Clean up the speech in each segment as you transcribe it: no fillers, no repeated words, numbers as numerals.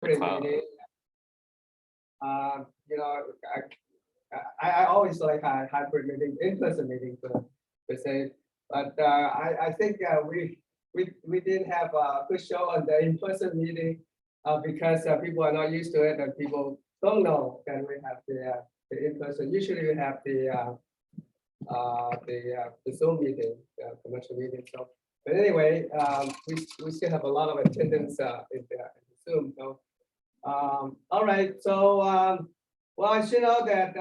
meeting. You know, I always like hybrid meeting, in-person meeting per se, but I think we didn't have a good show on the in-person meeting because people are not used to it and people don't know that we have the in-person. Usually we have the Zoom meeting, commercial meeting. So, but anyway, we still have a lot of attendance in the Zoom. So, all right. So, well, I should know that.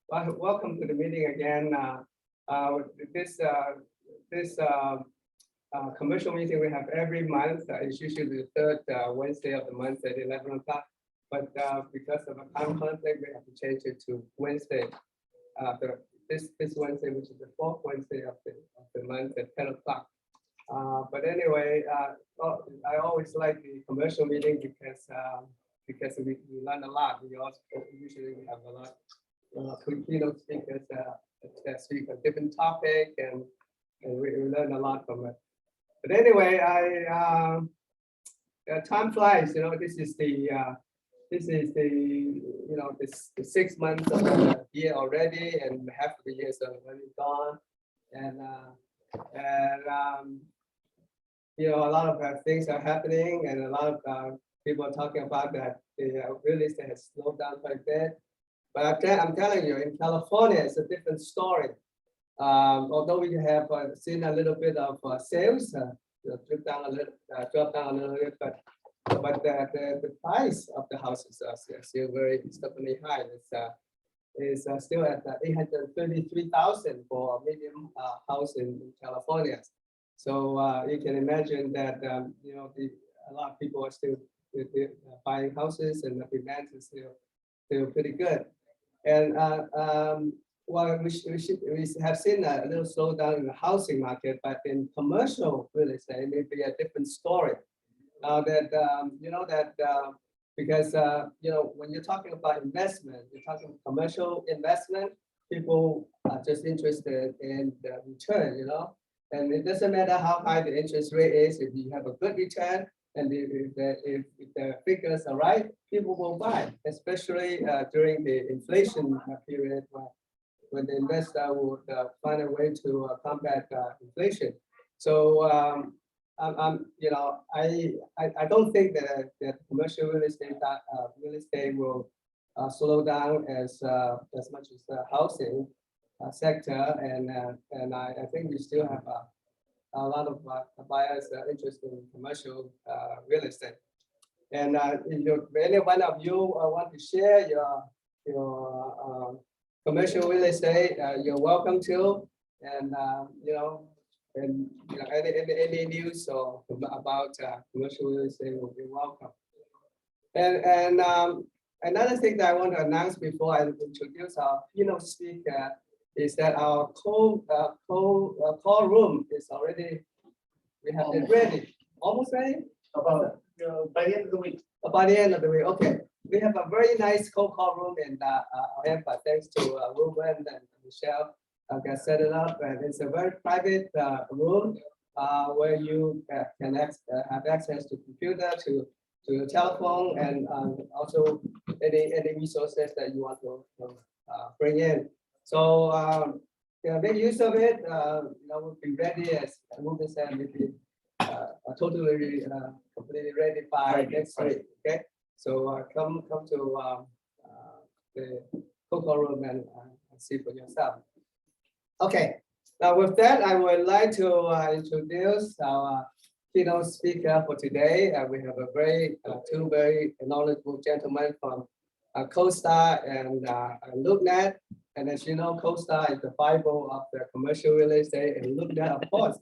Welcome to the meeting again. This commercial meeting we have every month. It's usually the third Wednesday of the month at 11 o'clock. But because of a time conflict, we have to change it to Wednesday. This Wednesday, which is the fourth Wednesday of the month at 10 o'clock. But anyway, I always like the commercial meeting because we learn a lot. We also usually have a lot of keynote speakers that speak a different topic, and we learn a lot from it. But anyway, time flies. You know, this is the the 6 months of the year already, and half of the year is already gone, and you know, a lot of things are happening, and a lot of people are talking about that the real estate has slowed down quite a bit. But I'm telling you, in California, it's a different story. Although we have seen a little bit of sales drop down a little bit, but the price of the houses are still very stubbornly high. It's still at 833,000 for a medium house in California. So you can imagine that you know, a lot of people are still buying houses, and the demand is still pretty good. And well, we have seen a little slowdown in the housing market, but in commercial real estate, it may be a different story. You know, because you know, when you're talking about investment, you're talking commercial investment, people are just interested in the return, you know, and it doesn't matter how high the interest rate is. If you have a good return, and if the figures are right, people will buy, especially during the inflation period, when the investor would find a way to combat inflation. So you know, I don't think that commercial real estate will slow down as much as the housing sector, and I think we still have a lot of buyers interested in commercial real estate. And if any one of you want to share your commercial real estate, you're welcome to. And you know, any news or about commercial real estate will be welcome. And another thing that I want to announce before I introduce our keynote speaker is that our call room is already, we have it ready, almost ready? About by the end of the week. By the end of the week, okay. We have a very nice call room in Tampa, thanks to Ruben and Michelle. Got set it up, and it's a very private room where you can have access to computer, to your telephone, and also any resources that you want to bring in. So make use of it. You know, we'll be ready, as Ruben said, maybe totally completely ready by next week. Okay, so come to the cocoa room and see for yourself. Okay, now with that, I would like to introduce our keynote speaker for today. We have a two very knowledgeable gentlemen from Costar and Loopnet. And as you know, Costar is the Bible of the commercial real estate, and Loopnet, of course,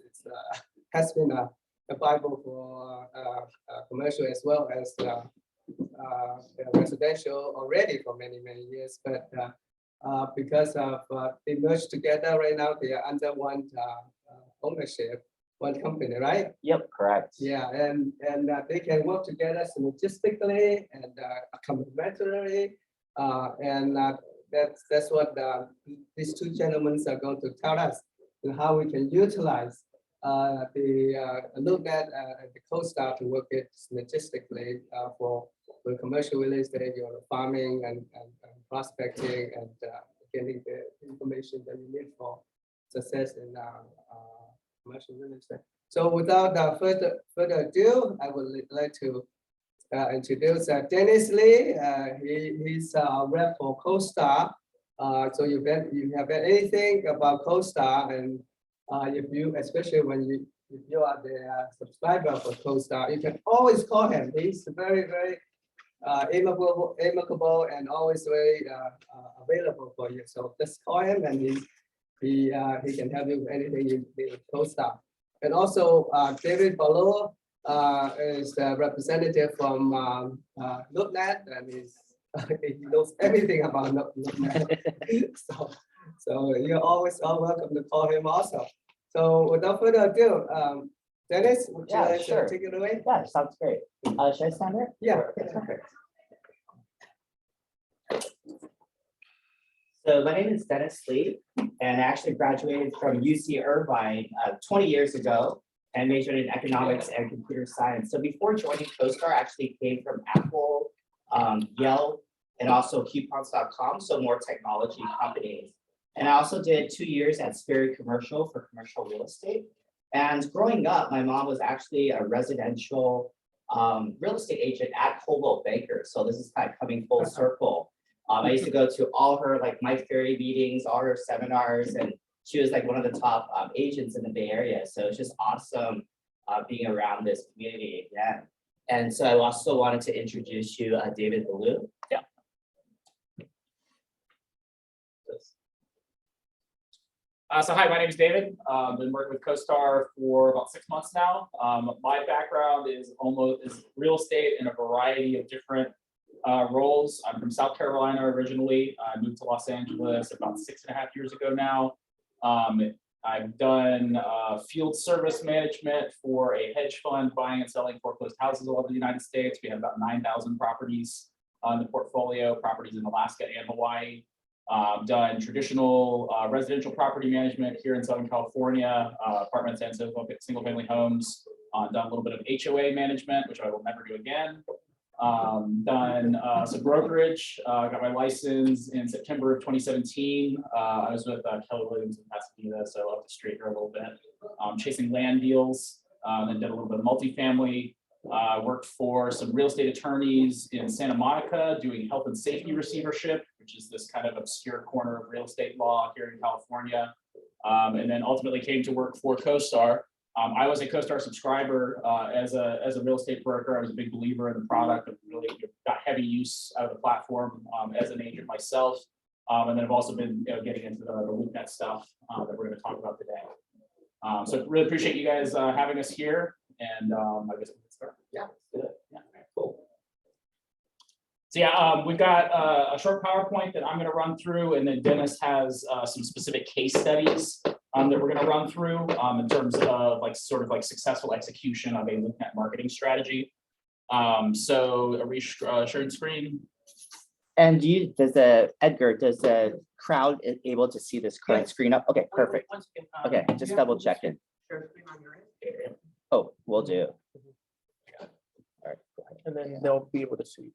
has been a Bible for commercial as well as residential already for many years. But because of they merged together right now, they are under one ownership, one company, right? Yep, correct. Yeah, and they can work together synergistically and complementarily, and that's what these two gentlemen are going to tell us, and how we can utilize the Loopnet the Costar to work it synergistically for with commercial real estate, you're farming and prospecting and getting the information that you need for success in commercial real estate. So without further ado, I would like to introduce Dennis Lee. He's a rep for Costar. So you have anything about Costar, and if you, especially when if you are the subscriber for Costar, you can always call him. He's very, very amicable and always very available for you. So just call him, and he can help you with anything you need with Costar. And also David Ballot is the representative from Loopnet, and he knows everything about Loopnet. so you're always all welcome to call him also. So without further ado, Dennis, would you like to take it away? Yeah, sounds great. Should I stand there? Yeah. Okay, perfect. So my name is Dennis Lee, and I actually graduated from UC Irvine 20 years ago and majored in economics and computer science. So before joining Costar, I actually came from Apple, Yelp, and also coupons.com, so more technology companies. And I also did 2 years at Spirit Commercial for commercial real estate. And growing up, my mom was actually a residential real estate agent at Coldwell Banker. So this is kind of coming full circle. I used to go to all her Mike Ferry meetings, all her seminars, and she was like one of the top agents in the Bay Area. So it's just awesome being around this community again. And so I also wanted to introduce you David Ballou. Yeah. So hi, my name is David. Been working with Costar for about 6 months now. My background is real estate in a variety of different roles. I'm from South Carolina originally. I moved to Los Angeles about 6.5 years ago now. I've done field service management for a hedge fund buying and selling foreclosed houses all over the United States. We have about 9,000 properties in the portfolio, properties in Alaska and Hawaii. Done traditional residential property management here in Southern California, apartments and single family homes. Done a little bit of HOA management, which I will never do again. Done some brokerage, got my license in September of 2017. I was with Keller Williams in Pasadena, so up the street here a little bit, chasing land deals, and did a little bit of multifamily. Worked for some real estate attorneys in Santa Monica doing health and safety receivership, which is this kind of obscure corner of real estate law here in California. And then ultimately came to work for Costar. I was a Costar subscriber as a real estate broker. I was a big believer in the product. I really got heavy use out of the platform as an agent myself. And then I've also been getting into the Loopnet stuff that we're going to talk about today. So really appreciate you guys having us here. And I guess we can start. Yeah, good. Yeah, cool. So yeah, we've got a short PowerPoint that I'm going to run through, and then Dennis has some specific case studies that we're going to run through in terms of successful execution of a Loopnet marketing strategy. So are we sharing screen? And does the crowd able to see this current screen up? Okay, perfect. Okay, just double checking. Oh, we'll do. All right. And then they'll be able to see.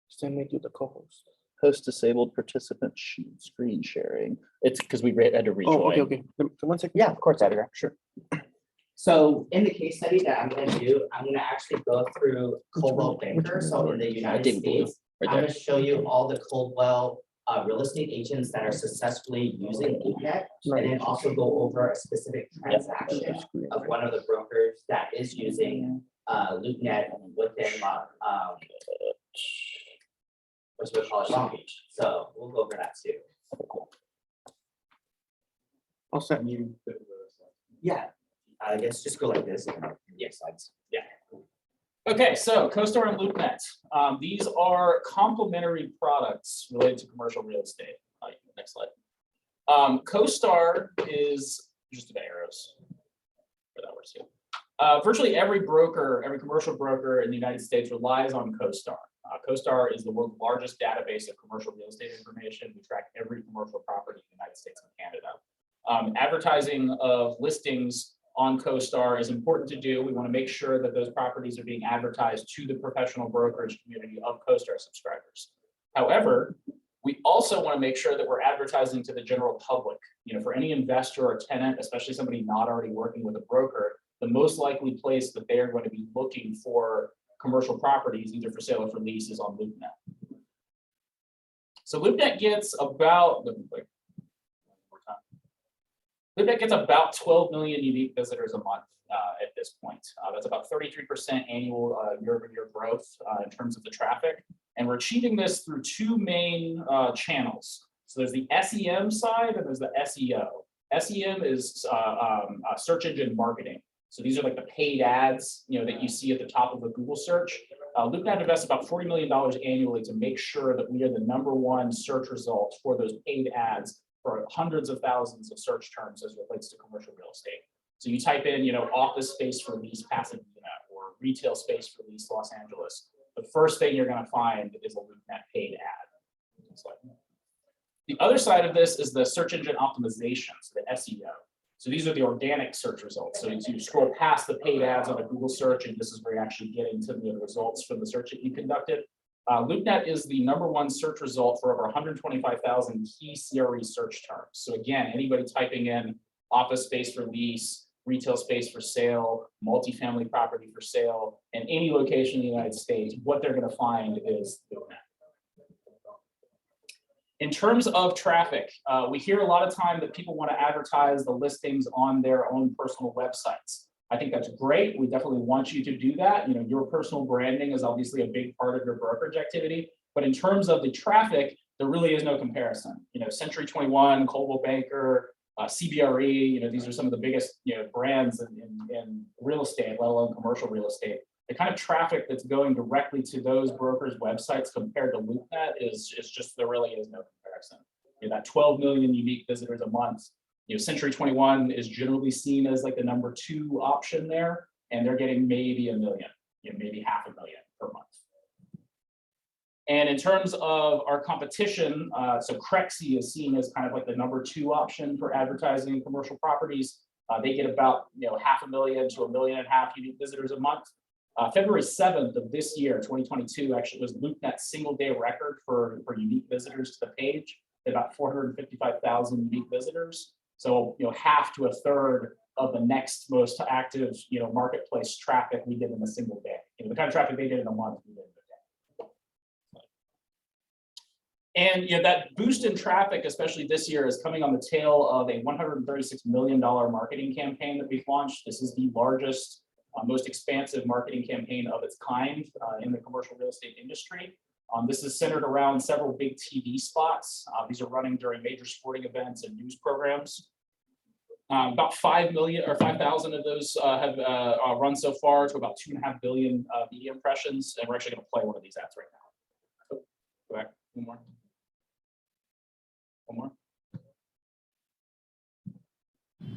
Send me to the co-host. Host disabled participant screen sharing. It's because we had to rejoin. Oh, okay. So 1 second. Yeah, of course, editor. Sure. So in the case study that I'm going to do, I'm going to actually go through Coldwell Banker. So in the United States, I'm going to show you all the Coldwell real estate agents that are successfully using Loopnet, and then also go over a specific transaction of one of the brokers that is using Loopnet within which we call it Long Beach. So we'll go over that too. I'll send You. Yeah, I guess just go like this. Yeah, slides. Yeah. Okay, so Costar and Loopnet. These are complementary products related to commercial real estate. Next slide. Costar is just the arrows. Where that works here. Virtually every broker, every commercial broker in the United States relies on Costar. Costar is the world's largest database of commercial real estate information. We track every commercial property in the United States and Canada. Advertising of listings on CoStar is important to do. We want to make sure that those properties are being advertised to the professional brokerage community of CoStar subscribers. However, we also want to make sure that we're advertising to the general public. For any investor or tenant, especially somebody not already working with a broker, the most likely place that they are going to be looking for commercial properties, either for sale or for lease, is on Loopnet. So Loopnet gets about, Loopnet gets about 12 million unique visitors a month at this point. That's about 33% annual year-over-year growth in terms of the traffic. And we're achieving this through two main channels. So there's the SEM side and there's the SEO. SEM is search engine marketing. So these are like the paid ads, that you see at the top of a Google search. Loopnet invests about $40 million annually to make sure that we are the #1 search result for those paid ads for hundreds of thousands of search terms as it relates to commercial real estate. So you type in, office space for lease Pasadena or retail space for lease Los Angeles. The first thing you're going to find is a Loopnet paid ad. The other side of this is the search engine optimization, so the SEO. So these are the organic search results. So you scroll past the paid ads on a Google search, and this is where you actually get into the results from the search that you conducted. Loopnet is the #1 search result for over 125,000 key CRE search terms. So again, anybody typing in office space for lease, retail space for sale, multifamily property for sale, in any location in the United States, what they're going to find is Loopnet. In terms of traffic, we hear a lot of time that people want to advertise the listings on their own personal websites. I think that's great. We definitely want you to do that. Your personal branding is obviously a big part of your brokerage activity. But in terms of the traffic, there really is no comparison. Century 21, Coldwell Banker, CBRE, these are some of the biggest brands in real estate, let alone commercial real estate. The kind of traffic that's going directly to those brokers' websites compared to Loopnet is just, there really is no comparison. That 12 million unique visitors a month, Century 21 is generally seen as like the #2 option there, and they're getting maybe 1 million, maybe 500,000 per month. And in terms of our competition, so Crexi is seen as kind of like the #2 option for advertising in commercial properties. They get about 500,000 to 1.5 million unique visitors a month. February 7th of this year, 2022, actually was Loopnet's single-day record for unique visitors to the page. About 455,000 unique visitors. So half to a third of the next most active marketplace traffic we did in a single day. The kind of traffic they did in a month, we did in a day. And that boost in traffic, especially this year, is coming on the tail of a $136 million marketing campaign that we've launched. This is the largest, most expansive marketing campaign of its kind in the commercial real estate industry. This is centered around several big TV spots. These are running during major sporting events and news programs. About 5,000 of those have run so far to about 2.5 billion media impressions, and we're actually going to play one of these ads right now. Go back, one more. One more.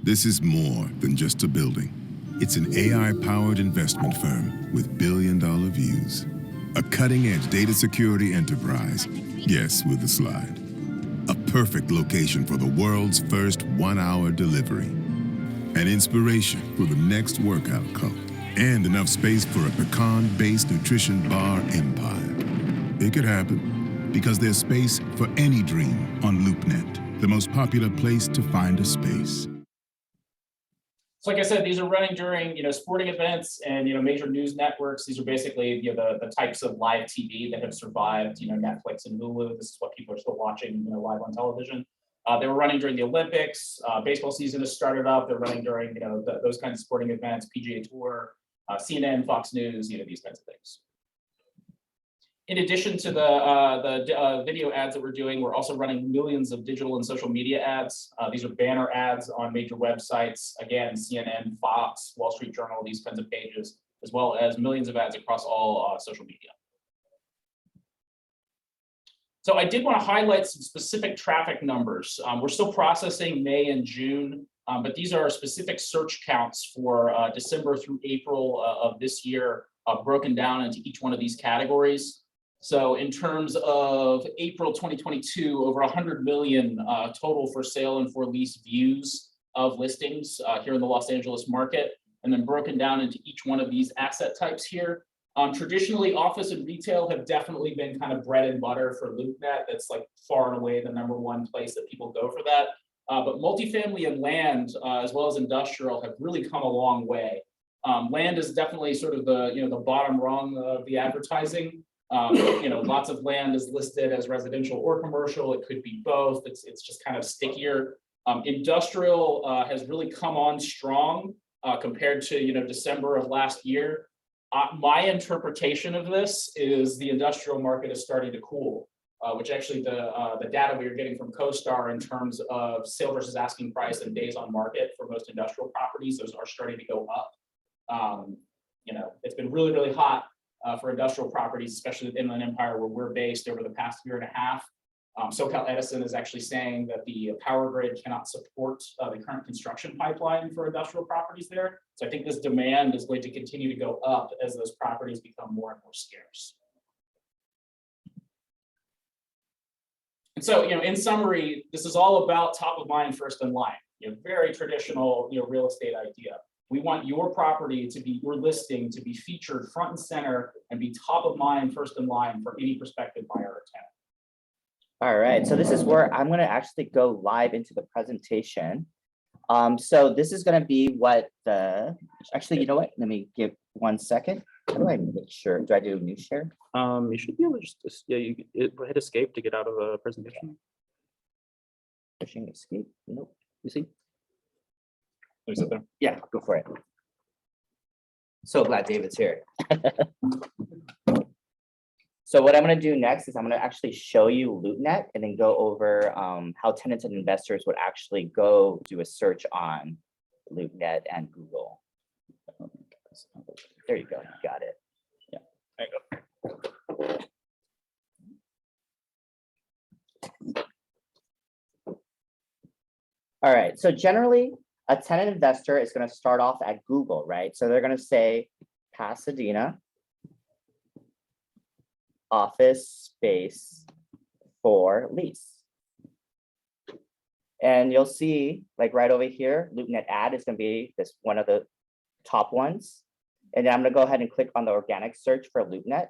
This is more than just a building. It's an AI-powered investment firm with billion-dollar views. A cutting-edge data security enterprise, yes, with a slide. A perfect location for the world's first 1-hour delivery. An inspiration for the next workout cult. And enough space for a pecan-based nutrition bar empire. It could happen because there's space for any dream on Loopnet, the most popular place to find a space. So like I said, these are running during sporting events and major news networks. These are basically the types of live TV that have survived Netflix and Hulu. This is what people are still watching live on television. They were running during the Olympics. Baseball season has started up. They're running during those kinds of sporting events, PGA Tour, CNN, Fox News, these kinds of things. In addition to the video ads that we're doing, we're also running millions of digital and social media ads. These are banner ads on major websites, again, CNN, Fox, Wall Street Journal, these kinds of pages, as well as millions of ads across all social media. So I did want to highlight some specific traffic numbers. We're still processing May and June, but these are specific search counts for December through April of this year, broken down into each one of these categories. So in terms of April 2022, over 100 million total for sale and for lease views. of listings here in the Los Angeles market, and then broken down into each one of these asset types here. Traditionally, office and retail have definitely been kind of bread and butter for Loopnet. That's like far and away the #1 place that people go for that. But multifamily and land, as well as industrial, have really come a long way. Land is definitely sort of the the bottom rung of the advertising. Lots of land is listed as residential or commercial. It could be both. It's just kind of stickier. Industrial has really come on strong compared to December of last year. My interpretation of this is the industrial market is starting to cool, which actually the data we are getting from Costar in terms of sale versus asking price and days on market for most industrial properties, those are starting to go up. It's been really, really hot for industrial properties, especially in Inland Empire where we're based over the past year and a half. SoCal Edison is actually saying that the power grid cannot support the current construction pipeline for industrial properties there. So I think this demand is going to continue to go up as those properties become more and more scarce. And so, in summary, this is all about top of mind, first in line. Very traditional, real estate idea. We want your property to be, your listing to be featured front and center and be top of mind, first in line for any prospective buyer or tenant. All right, so this is where I'm going to actually go live into the presentation. So this is going to be what actually, you know what? Let me give 1 second. How do I make sure? Do I do a new share? You should be able to just hit escape to get out of a presentation. Pushing escape. Nope. You see? Let me sit there. Yeah, go for it. So glad David's here. So what I'm going to do next is I'm going to actually show you Loopnet and then go over how tenants and investors would actually go do a search on Loopnet and Google. There you go. You got it. Yeah, there you go. All right. So generally, a tenant investor is going to start off at Google, right? So they're going to say Pasadena office space for lease. And you'll see like right over here, Loopnet ad is going to be this one of the top ones. And then I'm going to go ahead and click on the organic search for Loopnet.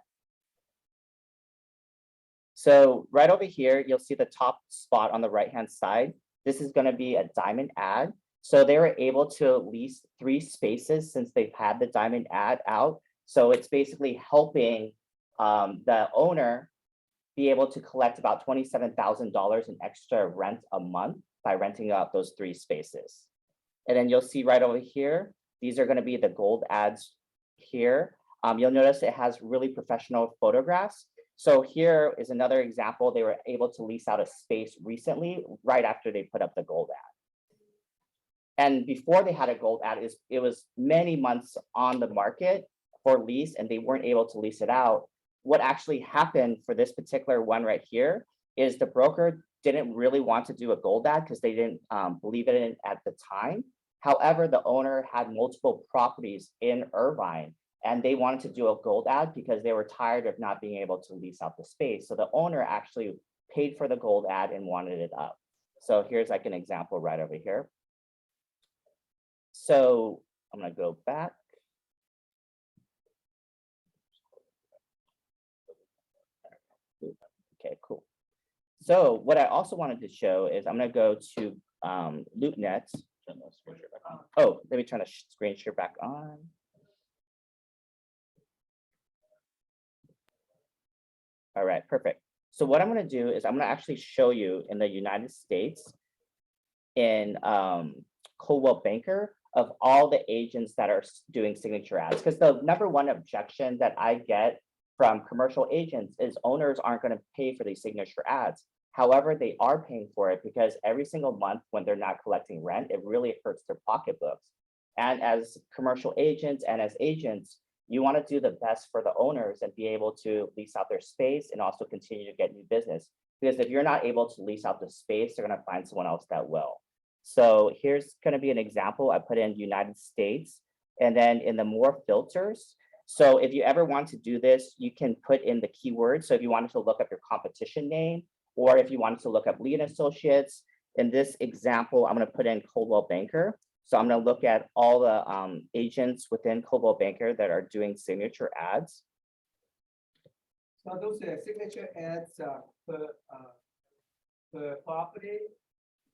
So right over here, you'll see the top spot on the right-hand side. This is going to be a diamond ad. So they were able to lease 3 spaces since they've had the diamond ad out. So it's basically helping the owner be able to collect about $27,000 in extra rent a month by renting out those 3 spaces. And then you'll see right over here, these are going to be the gold ads here. You'll notice it has really professional photographs. So here is another example. They were able to lease out a space recently, right after they put up the gold ad. And before they had a gold ad, it was many months on the market for lease and they weren't able to lease it out. What actually happened for this particular one right here is the broker didn't really want to do a gold ad because they didn't believe in it at the time. However, the owner had multiple properties in Irvine and they wanted to do a gold ad because they were tired of not being able to lease out the space. So the owner actually paid for the gold ad and wanted it up. So here's like an example right over here. So I'm going to go back. Okay, cool. So what I also wanted to show is I'm going to go to Loopnet. Oh, let me turn the screen share back on. All right, perfect. So what I'm going to do is I'm going to actually show you in the United States in Coldwell Banker of all the agents that are doing signature ads. Because the #1 objection that I get from commercial agents is owners aren't going to pay for these signature ads. However, they are paying for it because every single month when they're not collecting rent, it really hurts their pocketbooks. And as commercial agents and as agents, you want to do the best for the owners and be able to lease out their space and also continue to get new business. Because if you're not able to lease out the space, they're going to find someone else that will. So here's going to be an example. I put in United States and then in the more filters. So if you ever want to do this, you can put in the keywords. So if you wanted to look up your competition name, or if you wanted to look up Lee & Associates, In this example, I'm going to put in Coldwell Banker. So I'm going to look at all the agents within Coldwell Banker that are doing signature ads. So those signature ads per property,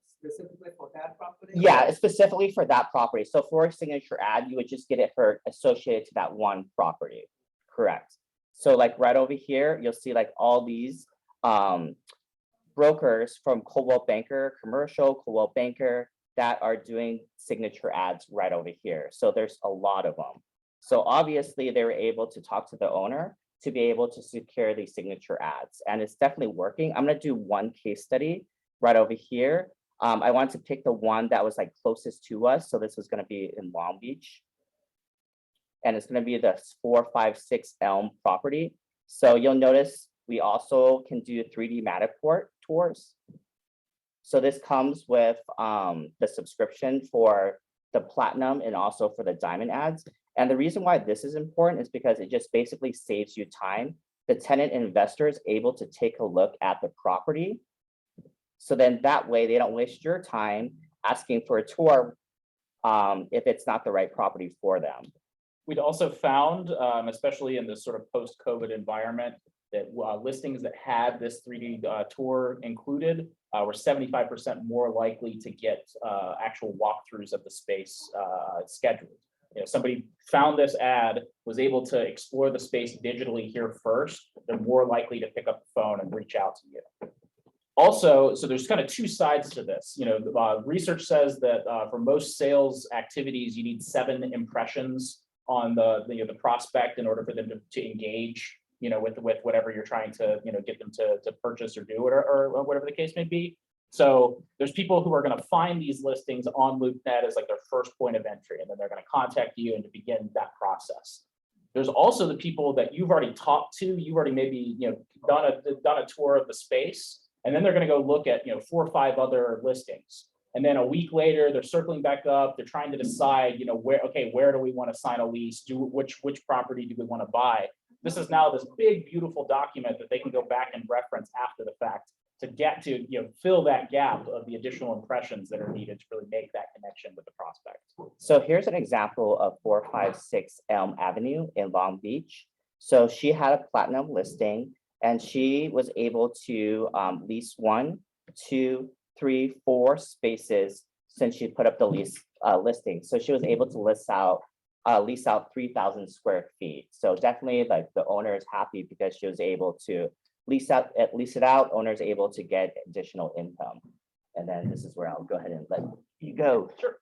specifically for that property? Yeah, it's specifically for that property. So for a signature ad, you would just get it for associated to that one property. Correct. So like right over here, you'll see like all these brokers from Coldwell Banker Commercial, Coldwell Banker that are doing signature ads right over here. So there's a lot of them. So obviously they were able to talk to the owner to be able to secure these signature ads. And it's definitely working. I'm gonna do one case study right over here. I wanted to pick the one that was like closest to us. So this was gonna be in Long Beach. And it's gonna be the 456 Elm property. So you'll notice we also can do 3D Matterport tours. So this comes with the subscription for the platinum and also for the diamond ads. And the reason why this is important is because it just basically saves you time. The tenant investor is able to take a look at the property. So then that way they don't waste your time asking for a tour if it's not the right property for them. We'd also found, especially in this sort of post-COVID environment, that listings that had this 3D tour included were 75% more likely to get actual walkthroughs of the space scheduled. You know, somebody found this ad, was able to explore the space digitally here first, they're more likely to pick up the phone and reach out to you. Also, so there's kind of two sides to this. You know, research says that for most sales activities, you need 7 impressions on the prospect in order for them to engage, you know, with whatever you're trying to, you know, get them to purchase or do or whatever the case may be. So there's people who are going to find these listings on Loopnet as like their first point of entry, and then they're going to contact you and to begin that process. There's also the people that you've already talked to, you've already maybe, you know, done a tour of the space, and then they're going to go look at, you know, 4 or 5 other listings. And then a week later, they're circling back up. They're trying to decide, you know, where do we want to sign a lease? Which property do we want to buy? This is now this big, beautiful document that they can go back and reference after the fact to get to, you know, fill that gap of the additional impressions that are needed to really make that connection with the prospect. So here's an example of 456 Elm Avenue in Long Beach. So she had a platinum listing, and she was able to lease 1, 2, 3, 4 spaces since she put up the lease listing. So she was able to lease out 3,000 square feet. So definitely, like, the owner is happy because she was able to lease it out. Owner's able to get additional income. And then this is where I'll go ahead and let you go. Sure.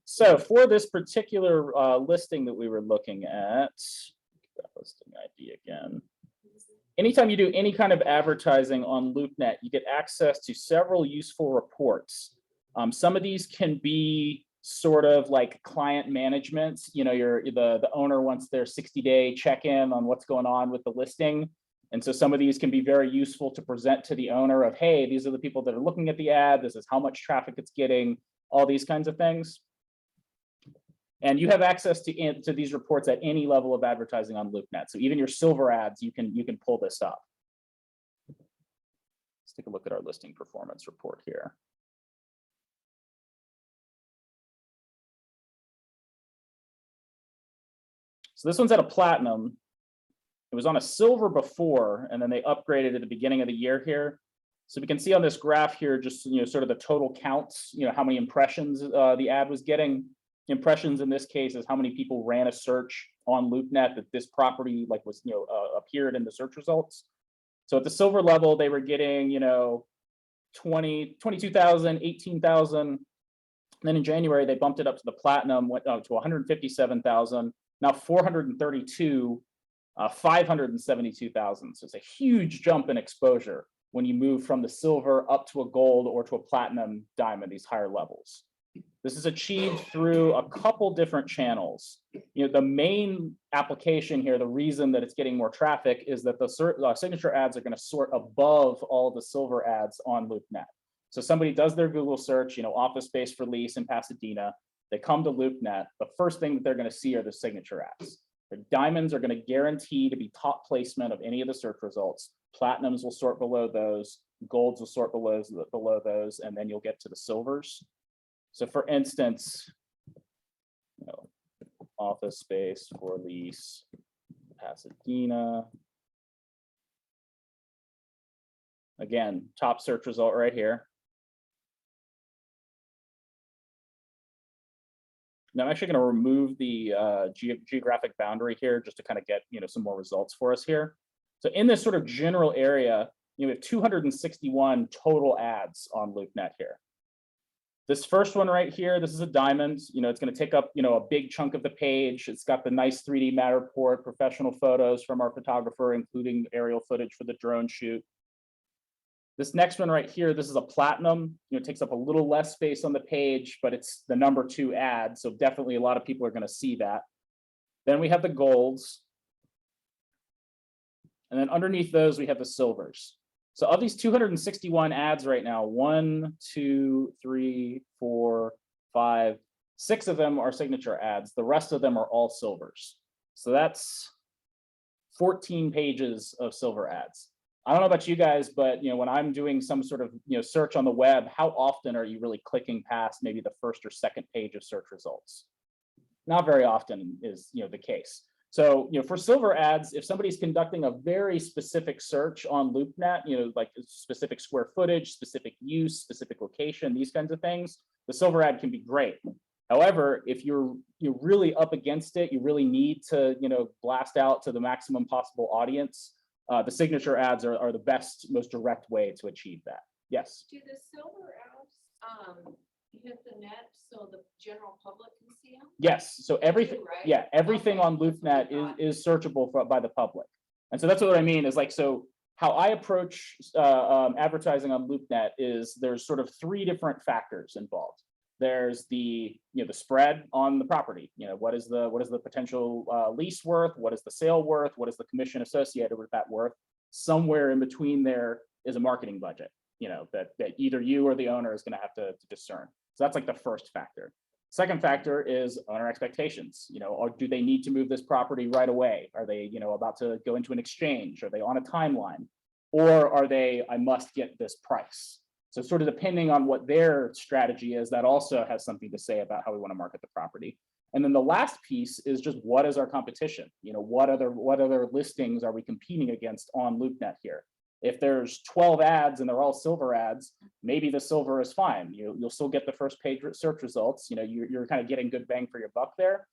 So for this particular listing that we were looking at, that listing ID again. Anytime you do any kind of advertising on Loopnet, you get access to several useful reports. Some of these can be sort of like client management. You know, the owner wants their 60-day check-in on what's going on with the listing. And so some of these can be very useful to present to the owner of, hey, these are the people that are looking at the ad. This is how much traffic it's getting, all these kinds of things. And you have access to these reports at any level of advertising on Loopnet. So even your silver ads, you can pull this up. Let's take a look at our listing performance report here. So this one's at a platinum. It was on a silver before, and then they upgraded at the beginning of the year here. So we can see on this graph here, just, you know, sort of the total counts, you know, how many impressions the ad was getting. Impressions in this case is how many people ran a search on Loopnet that this property was, you know, appeared in the search results. So at the silver level, they were getting, you know, 22,000, 18,000. Then in January, they bumped it up to the platinum, went up to 157,000. Now 432, 572,000. So it's a huge jump in exposure when you move from the silver up to a gold or to a platinum diamond, these higher levels. This is achieved through a couple different channels. You know, the main application here, the reason that it's getting more traffic is that the signature ads are going to sort above all the silver ads on Loopnet. So somebody does their Google search, you know, office space for lease in Pasadena. They come to Loopnet. The first thing that they're going to see are the signature ads. The diamonds are going to guarantee to be top placement of any of the search results. Platinums will sort below those, golds will sort below those, and then you'll get to the silvers. So for instance, office space for lease, Pasadena. Again, top search result right here. Now I'm actually going to remove the geographic boundary here just to kind of get some more results for us here. So in this sort of general area, we have 261 total ads on Loopnet here. This first one right here, this is a diamond. It's going to take up a big chunk of the page. It's got the nice 3D Matterport professional photos from our photographer, including aerial footage for the drone shoot. This next one right here, this is a platinum. It takes up a little less space on the page, but it's the number 2 ad. So definitely a lot of people are going to see that. Then we have the golds. And then underneath those, we have the silvers. So of these 261 ads right now, 1, 2, 3, 4, 5, 6 of them are signature ads. The rest of them are all silvers. So that's 14 pages of silver ads. I don't know about you guys, but when I'm doing some sort of search on the web, how often are you really clicking past maybe the first or second page of search results? Not very often is the case. So for silver ads, if somebody's conducting a very specific search on Loopnet, like specific square footage, specific use, specific location, these kinds of things, the silver ad can be great. However, if you're really up against it, you really need to blast out to the maximum possible audience. The signature ads are the best, most direct way to achieve that. Yes. Do the silver ads hit the net so the general public can see them? Yes. So everything, right? yeah, everything Okay, on that's what I Loopnet thought. is searchable by the public. And so that's what I mean is like, so how I approach advertising on Loopnet is there's sort of 3 different factors involved. There's the the spread on the property. What is the potential lease worth? What is the sale worth? What is the commission associated with that worth? Somewhere in between there is a marketing budget. That either you or the owner is going to have to discern. So that's like the first factor. Second factor is owner expectations. Or do they need to move this property right away? Are they about to go into an exchange? Are they on a timeline? Or are they, I must get this price? So sort of depending on what their strategy is, that also has something to say about how we want to market the property. And then the last piece is just what is our competition? What other listings are we competing against on Loopnet here? If there's 12 ads and they're all silver ads, maybe the silver is fine. You'll still get the first page search results. You're kind of getting good bang for your buck there.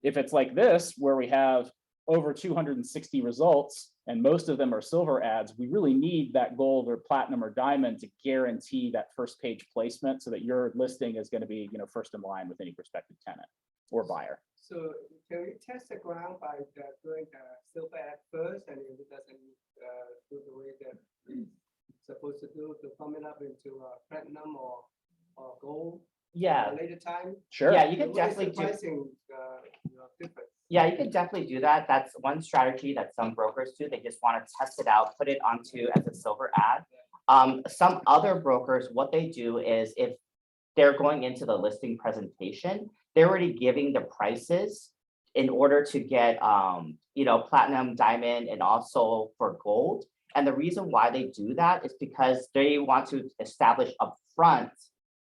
If it's like this, where we have over 260 results, and most of them are silver ads, we really need that gold or platinum or diamond to guarantee that first page placement so that your listing is going to be first in line with any prospective tenant or buyer. So can we test the ground by doing the silver ad first, and if it doesn't do the way that it's supposed to do, to pump it up into platinum or gold? Yeah, At a later time? Sure. yeah, you So could what is the definitely do. pricing difference? Yeah, you could definitely do that. That's one strategy that some brokers do. They just want to test it out, put it onto as a silver ad. Some other brokers, what they do is if they're going into the listing presentation, they're already giving the prices in order to get platinum, diamond, and also for gold. And the reason why they do that is because they want to establish upfront,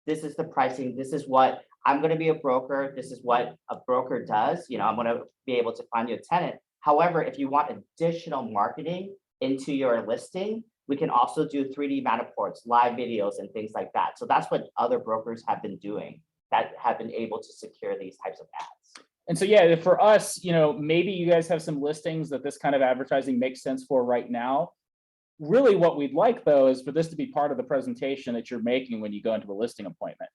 this is the pricing, this is what I'm going to be a broker. This is what a broker does. I'm going to be able to find you a tenant. However, if you want additional marketing into your listing, we can also do 3D Matterports, live videos, and things like that. So that's what other brokers have been doing that have been able to secure these types of ads. And so, yeah, for us, maybe you guys have some listings that this kind of advertising makes sense for right now. Really what we'd like, though, is for this to be part of the presentation that you're making when you go into a listing appointment.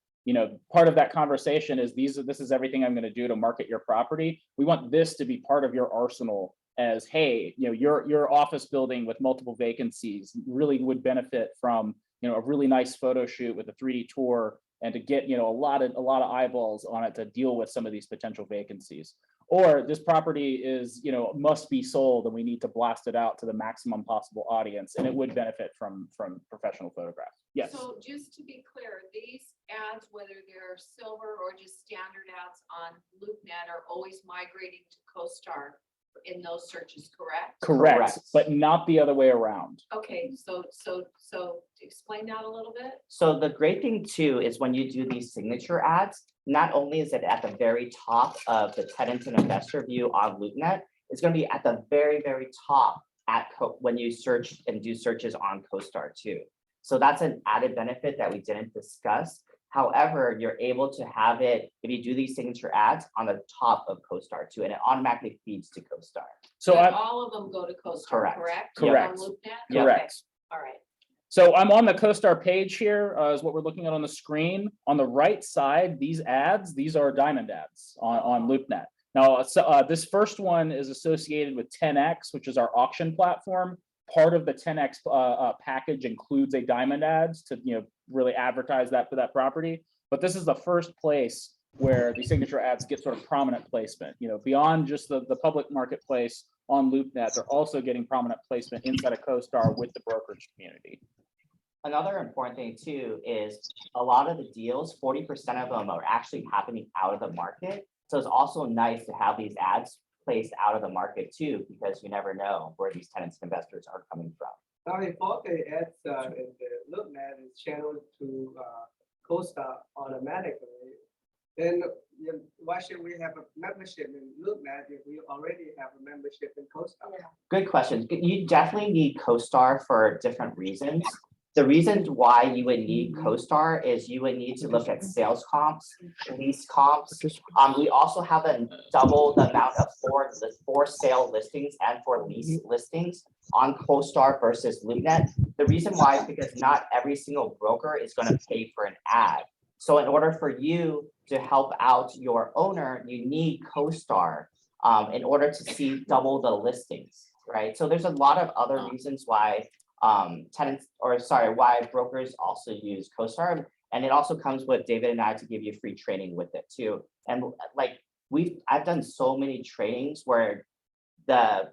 Part of that conversation is this is everything I'm going to do to market your property. We want this to be part of your arsenal as, hey, your office building with multiple vacancies really would benefit from, a really nice photo shoot with a 3D tour and to get, a lot of eyeballs on it to deal with some of these potential vacancies. Or this property is, must be sold and we need to blast it out to the maximum possible audience, and it would benefit from professional photographs. Yes. So just to be clear, these ads, whether they're silver or just standard ads on LoopNet, are always migrating to CoStar in those searches, correct? Correct, Correct. but not the other way around. Okay, so explain that a little bit. So the great thing too is when you do these signature ads, not only is it at the very top of the tenant and investor view on LoopNet, it's going to be at the very, very top when you search and do searches on CoStar too. So that's an added benefit that we didn't discuss. However, you're able to have it, if you do these signature ads, on the top of CoStar too, and it automatically feeds to CoStar. So But I, all of them go to CoStar, Correct. correct? Correct. On LoopNet? Yeah. correct. Okay, all right. So I'm on the CoStar page here, is what we're looking at on the screen. On the right side, these ads, these are diamond ads on LoopNet. Now, this first one is associated with 10X, which is our auction platform. Part of the 10X package includes a diamond ads to really advertise that for that property. But this is the first place where the signature ads get sort of prominent placement. Beyond just the public marketplace on LoopNet, they're also getting prominent placement inside of CoStar with the brokerage community. Another important thing too is a lot of the deals, 40% of them are actually happening out of the market. So it's also nice to have these ads placed out of the market too, because you never know where these tenants and investors are coming from. Now, if all the ads in the LoopNet is channeled to CoStar automatically, then why should we have a membership in LoopNet if we already have a membership in CoStar? Good question. You definitely need CoStar for different reasons. The reasons why you would need CoStar is you would need to look at sales comps, lease comps. We also have double the amount of for sale listings and for lease listings on CoStar versus LoopNet. The reason why is because not every single broker is going to pay for an ad. So in order for you to help out your owner, you need CoStar in order to see double the listings, right? So there's a lot of other reasons why why brokers also use CoStar, and it also comes with David and I to give you free training with it too. And like I've done so many trainings where the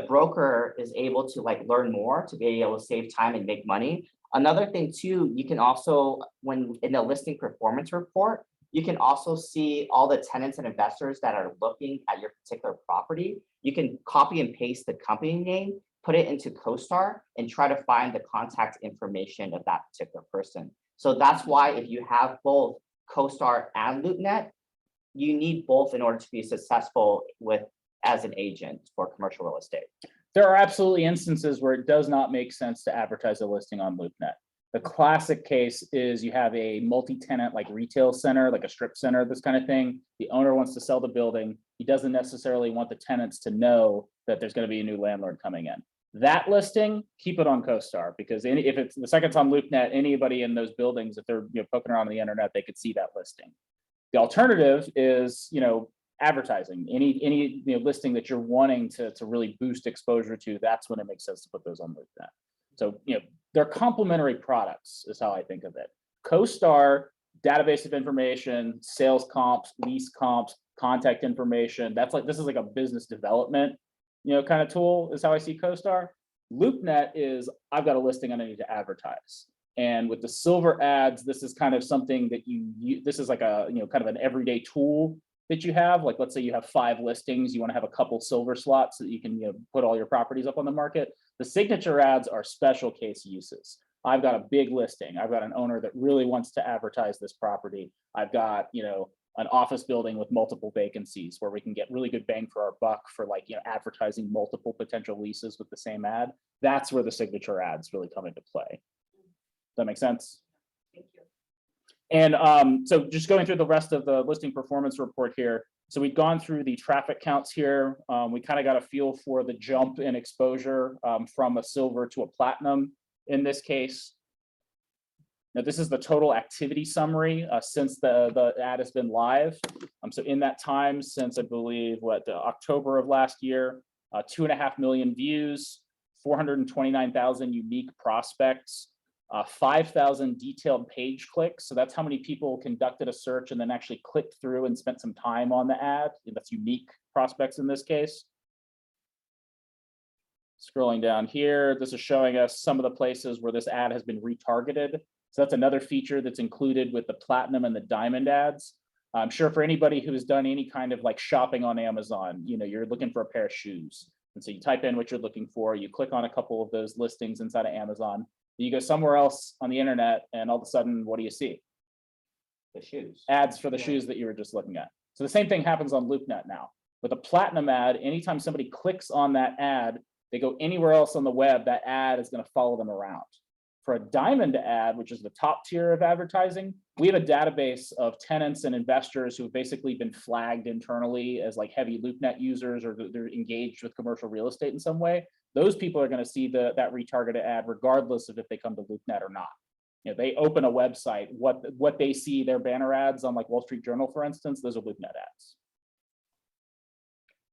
broker is able to learn more to be able to save time and make money. Another thing too, you can also, when in the listing performance report, you can also see all the tenants and investors that are looking at your particular property. You can copy and paste the company name, put it into CoStar, and try to find the contact information of that particular person. So that's why if you have both CoStar and LoopNet, you need both in order to be successful as an agent for commercial real estate. There are absolutely instances where it does not make sense to advertise a listing on LoopNet. The classic case is you have a multi-tenant retail center, like a strip center, this kind of thing. The owner wants to sell the building. He doesn't necessarily want the tenants to know that there's going to be a new landlord coming in. That listing, keep it on CoStar, because if it's the second on LoopNet, anybody in those buildings, if they're poking around on the internet, they could see that listing. The alternative is advertising. Any listing that you're wanting to really boost exposure to, that's when it makes sense to put those on LoopNet. So they're complementary products is how I think of it. CoStar, database of information, sales comps, lease comps, contact information. This is like a business development kind of tool is how I see CoStar. LoopNet is I've got a listing and I need to advertise. And with the silver ads, this is kind of something that this is like a kind of an everyday tool that you have. Like let's say you have 5 listings, you want to have a couple silver slots so that you can put all your properties up on the market. The signature ads are special case uses. I've got a big listing. I've got an owner that really wants to advertise this property. I've got an office building with multiple vacancies where we can get really good bang for our buck for advertising multiple potential leases with the same ad. That's where the signature ads really come into play. Does that make sense? Thank you. And so just going through the rest of the listing performance report here. So we've gone through the traffic counts here. We kind of got a feel for the jump in exposure from a silver to a platinum in this case. Now, this is the total activity summary since the ad has been live. So in that time, since I believe October of last year, 2.5 million views, 429,000 unique prospects, 5,000 detailed page clicks. So that's how many people conducted a search and then actually clicked through and spent some time on the ad. That's unique prospects in this case. Scrolling down here, this is showing us some of the places where this ad has been retargeted. So that's another feature that's included with the platinum and the diamond ads. I'm sure for anybody who's done any kind of like shopping on Amazon, you're looking for a pair of shoes. And so you type in what you're looking for, you click on a couple of those listings inside of Amazon, you go somewhere else on the internet, and all of a sudden, what do you see? The shoes. Ads for the shoes that you were just looking at. So the same thing happens on Loopnet now. With a platinum ad, anytime somebody clicks on that ad, they go anywhere else on the web, that ad is going to follow them around. For a diamond ad, which is the top tier of advertising, we have a database of tenants and investors who have basically been flagged internally as like heavy Loopnet users, or they're engaged with commercial real estate in some way. Those people are going to see that retargeted ad regardless of if they come to Loopnet or not. They open a website, what they see, their banner ads on like Wall Street Journal, for instance, those are Loopnet ads.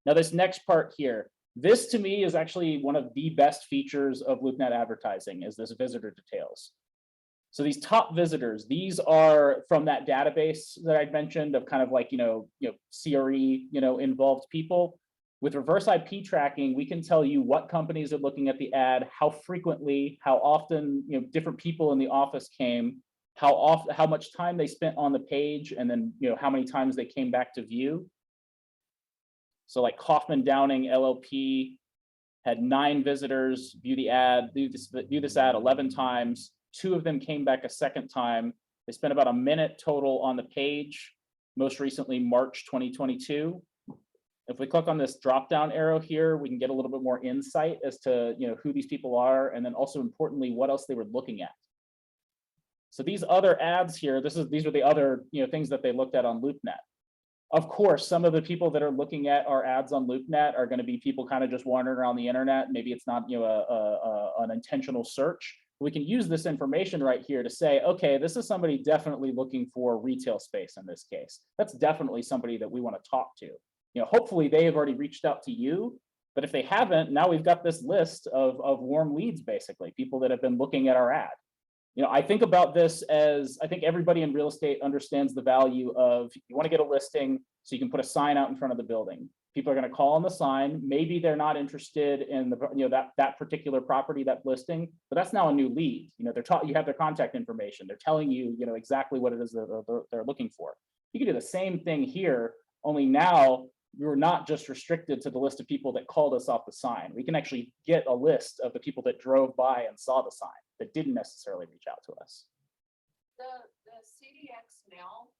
Now this next part here, this to me is actually one of the best features of Loopnet advertising, is this visitor details. So these top visitors, these are from that database that I'd mentioned of kind of like, CRE, involved people. With reverse IP tracking, we can tell you what companies are looking at the ad, how frequently, how often, different people in the office came, how much time they spent on the page, and then, how many times they came back to view. So like Kaufman Downing LLP had 9 visitors view the ad, view this ad 11 times. 2 of them came back a second time. They spent about a minute total on the page, most recently March 2022. If we click on this drop-down arrow here, we can get a little bit more insight as to who these people are, and then also importantly, what else they were looking at. So these other ads here, these are the other things that they looked at on Loopnet. Of course, some of the people that are looking at our ads on Loopnet are going to be people kind of just wandering around the internet. Maybe it's not an intentional search. We can use this information right here to say, okay, this is somebody definitely looking for retail space in this case. That's definitely somebody that we want to talk to. Hopefully they have already reached out to you, but if they haven't, now we've got this list of warm leads, basically, people that have been looking at our ad. I think about this as, I think everybody in real estate understands the value of, you want to get a listing so you can put a sign out in front of the building. People are going to call on the sign. Maybe they're not interested in that particular property, that listing, but that's now a new lead. You have their contact information. They're telling you, exactly what it is that they're looking for. You can do the same thing here, only now we're not just restricted to the list of people that called us off the sign. We can actually get a list of the people that drove by and saw the sign that didn't necessarily reach out to us. The CDX mail,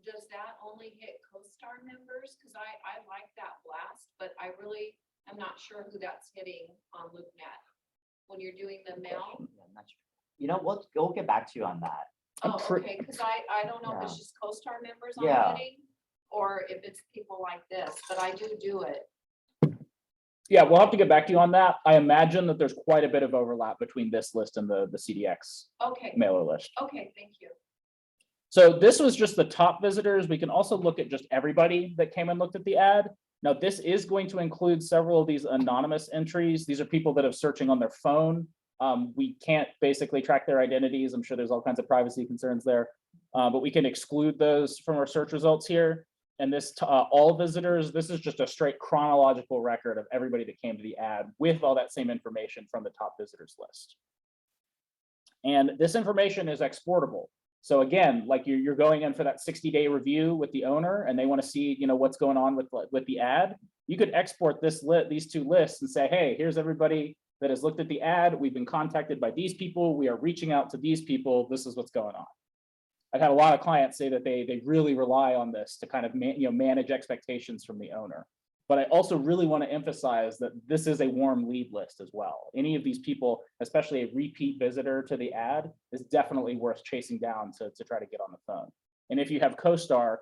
does that only hit Costar members? Because I like that blast, but I really am not sure who that's hitting on LoopNet when you're doing the mail. Yeah, I'm not sure. We'll get back to you on that. Oh, okay, because I don't know if it's just Costar members I'm Yeah. hitting, or if it's people like this, but I do it. Yeah, we'll have to get back to you on that. I imagine that there's quite a bit of overlap between this list and the CDX Okay, mailer list. okay, thank you. So this was just the top visitors. We can also look at just everybody that came and looked at the ad. Now, this is going to include several of these anonymous entries. These are people that are searching on their phone. We can't basically track their identities. I'm sure there's all kinds of privacy concerns there, but we can exclude those from our search results here. And this all visitors, this is just a straight chronological record of everybody that came to the ad with all that same information from the top visitors list. And this information is exportable. So again, like you're going in for that 60-day review with the owner, and they want to see, what's going on with the ad. You could export these 2 lists and say, hey, here's everybody that has looked at the ad. We've been contacted by these people. We are reaching out to these people. This is what's going on. I've had a lot of clients say that they really rely on this to kind of manage expectations from the owner. But I also really want to emphasize that this is a warm lead list as well. Any of these people, especially a repeat visitor to the ad, is definitely worth chasing down to try to get on the phone. And if you have Costar,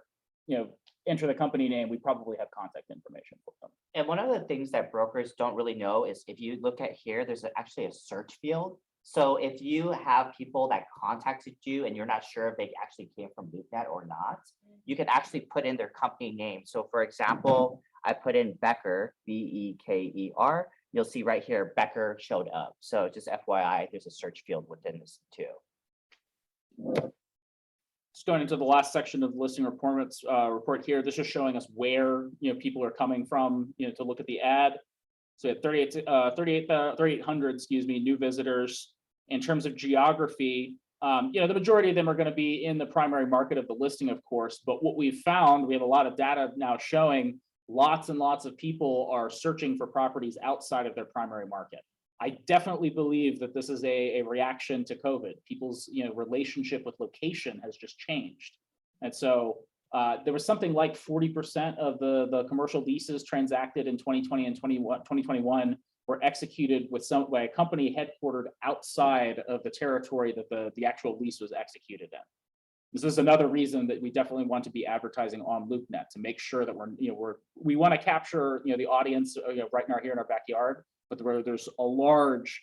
enter the company name, we probably have contact information for them. And one of the things that brokers don't really know is if you look at here, there's actually a search field. So if you have people that contacted you and you're not sure if they actually came from Loopnet or not, you can actually put in their company name. So for example, I put in Becker, B-E-K-E-R. You'll see right here, Becker showed up. So just FYI, there's a search field within this too. Just going into the last section of the listing reports report here, this is showing us where people are coming from to look at the ad. So at 3,800, new visitors. In terms of geography, The majority of them are going to be in the primary market of the listing, of course. But what we've found, we have a lot of data now showing lots and lots of people are searching for properties outside of their primary market. I definitely believe that this is a reaction to COVID. People's relationship with location has just changed. And so there was something like 40% of the commercial leases transacted in 2020 and 2021 were executed by a company headquartered outside of the territory that the actual lease was executed in. This is another reason that we definitely want to be advertising on Loopnet to make sure that we want to capture the audience right now here in our backyard, but there's a large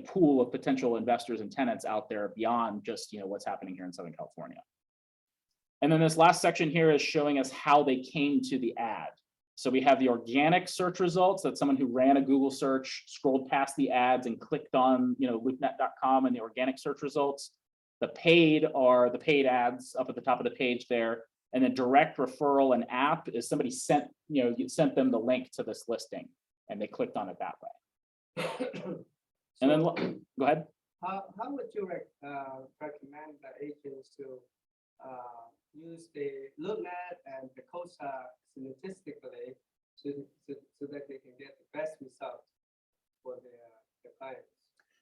pool of potential investors and tenants out there beyond just what's happening here in Southern California. And then this last section here is showing us how they came to the ad. So we have the organic search results. That's someone who ran a Google search, scrolled past the ads and clicked on loopnet.com and the organic search results. The paid are the paid ads up at the top of the page there. And then direct referral and app is somebody sent them the link to this listing and they clicked on it that way. And then go ahead. How would you recommend the agents to use the Loopnet and the Costar synergistically so that they can get the best result for their clients?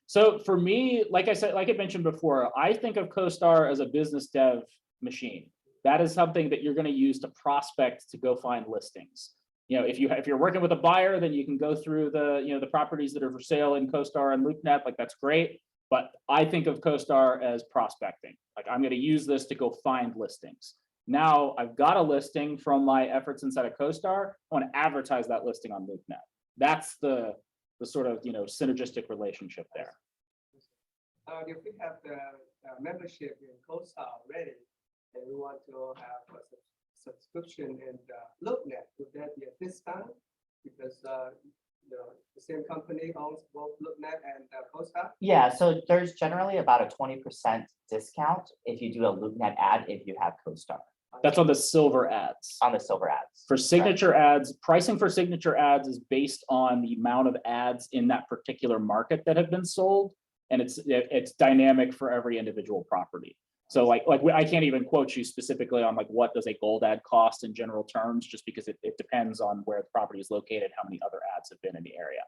So for me, like I mentioned before, I think of Costar as a business dev machine. That is something that you're going to use to prospect to go find listings. If you're working with a buyer, then you can go through the properties that are for sale in Costar and Loopnet. Like that's great. But I think of Costar as prospecting. Like I'm going to use this to go find listings. Now I've got a listing from my efforts inside of Costar. I want to advertise that listing on Loopnet. That's the sort of synergistic relationship there. If we have the membership in Costar already, and we want to have a subscription in Loopnet, would that be a discount? Because the same company owns both Loopnet and Costar? Yeah, so there's generally about a 20% discount if you do a Loopnet ad if you have Costar That's on the silver ads. on the silver ads. For signature ads, pricing for signature ads is based on the amount of ads in that particular market that have been sold. And it's dynamic for every individual property. So like I can't even quote you specifically on what does a gold ad cost in general terms, just because it depends on where the property is located, how many other ads have been in the area.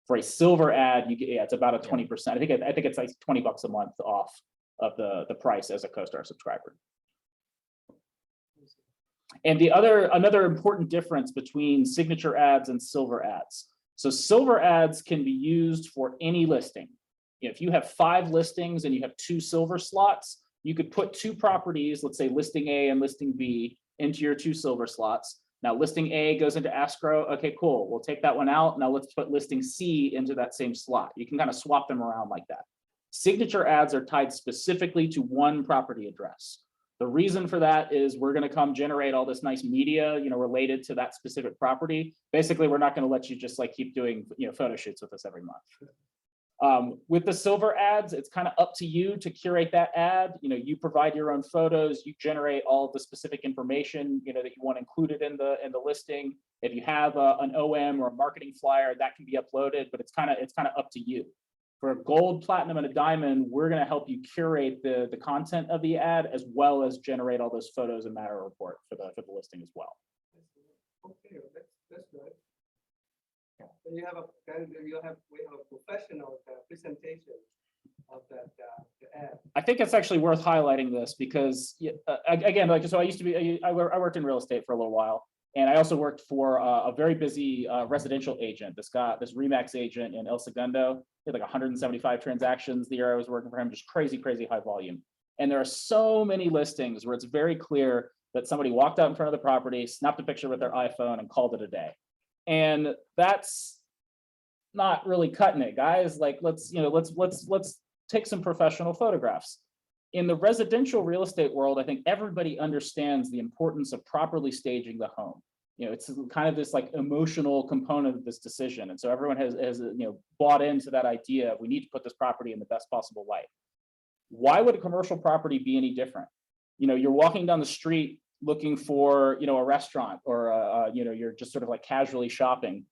For a silver ad, it's about a 20%. I think it's like $20 a month off of the price as a Costar subscriber. And another important difference between signature ads and silver ads. So silver ads can be used for any listing. If you have 5 listings and you have 2 silver slots, you could put 2 properties, let's say listing A and listing B, into your 2 silver slots. Now listing A goes into escrow. Okay, cool. We'll take that one out. Now let's put listing C into that same slot. You can kind of swap them around like that. Signature ads are tied specifically to one property address. The reason for that is we're going to come generate all this nice media, related to that specific property. Basically, we're not going to let you just keep doing, photo shoots with us every month. With the silver ads, it's kind of up to you to curate that ad. You provide your own photos, you generate all of the specific information, that you want included in the listing. If you have an OM or a marketing flyer, that can be uploaded, but it's kind of up to you. For a gold, platinum, and a diamond, we're going to help you curate the content of the ad as well as generate all those photos and matter report for the listing as well. Okay, that's good. We have a professional presentation of that the ad. I think it's actually worth highlighting this because again, I worked in real estate for a little while, and I also worked for a very busy residential agent. This Remax agent in El Segundo. He had like 175 transactions the year I was working for him, just crazy high volume. And there are so many listings where it's very clear that somebody walked out in front of the property, snapped a picture with their iPhone, and called it a day. And that's not really cutting it, guys. Let's take some professional photographs. In the residential real estate world, I think everybody understands the importance of properly staging the home. It's kind of this emotional component of this decision. And so everyone has bought into that idea of we need to put this property in the best possible light. Why would a commercial property be any different? You're walking down the street looking for, a restaurant, or, you're just sort of casually shopping.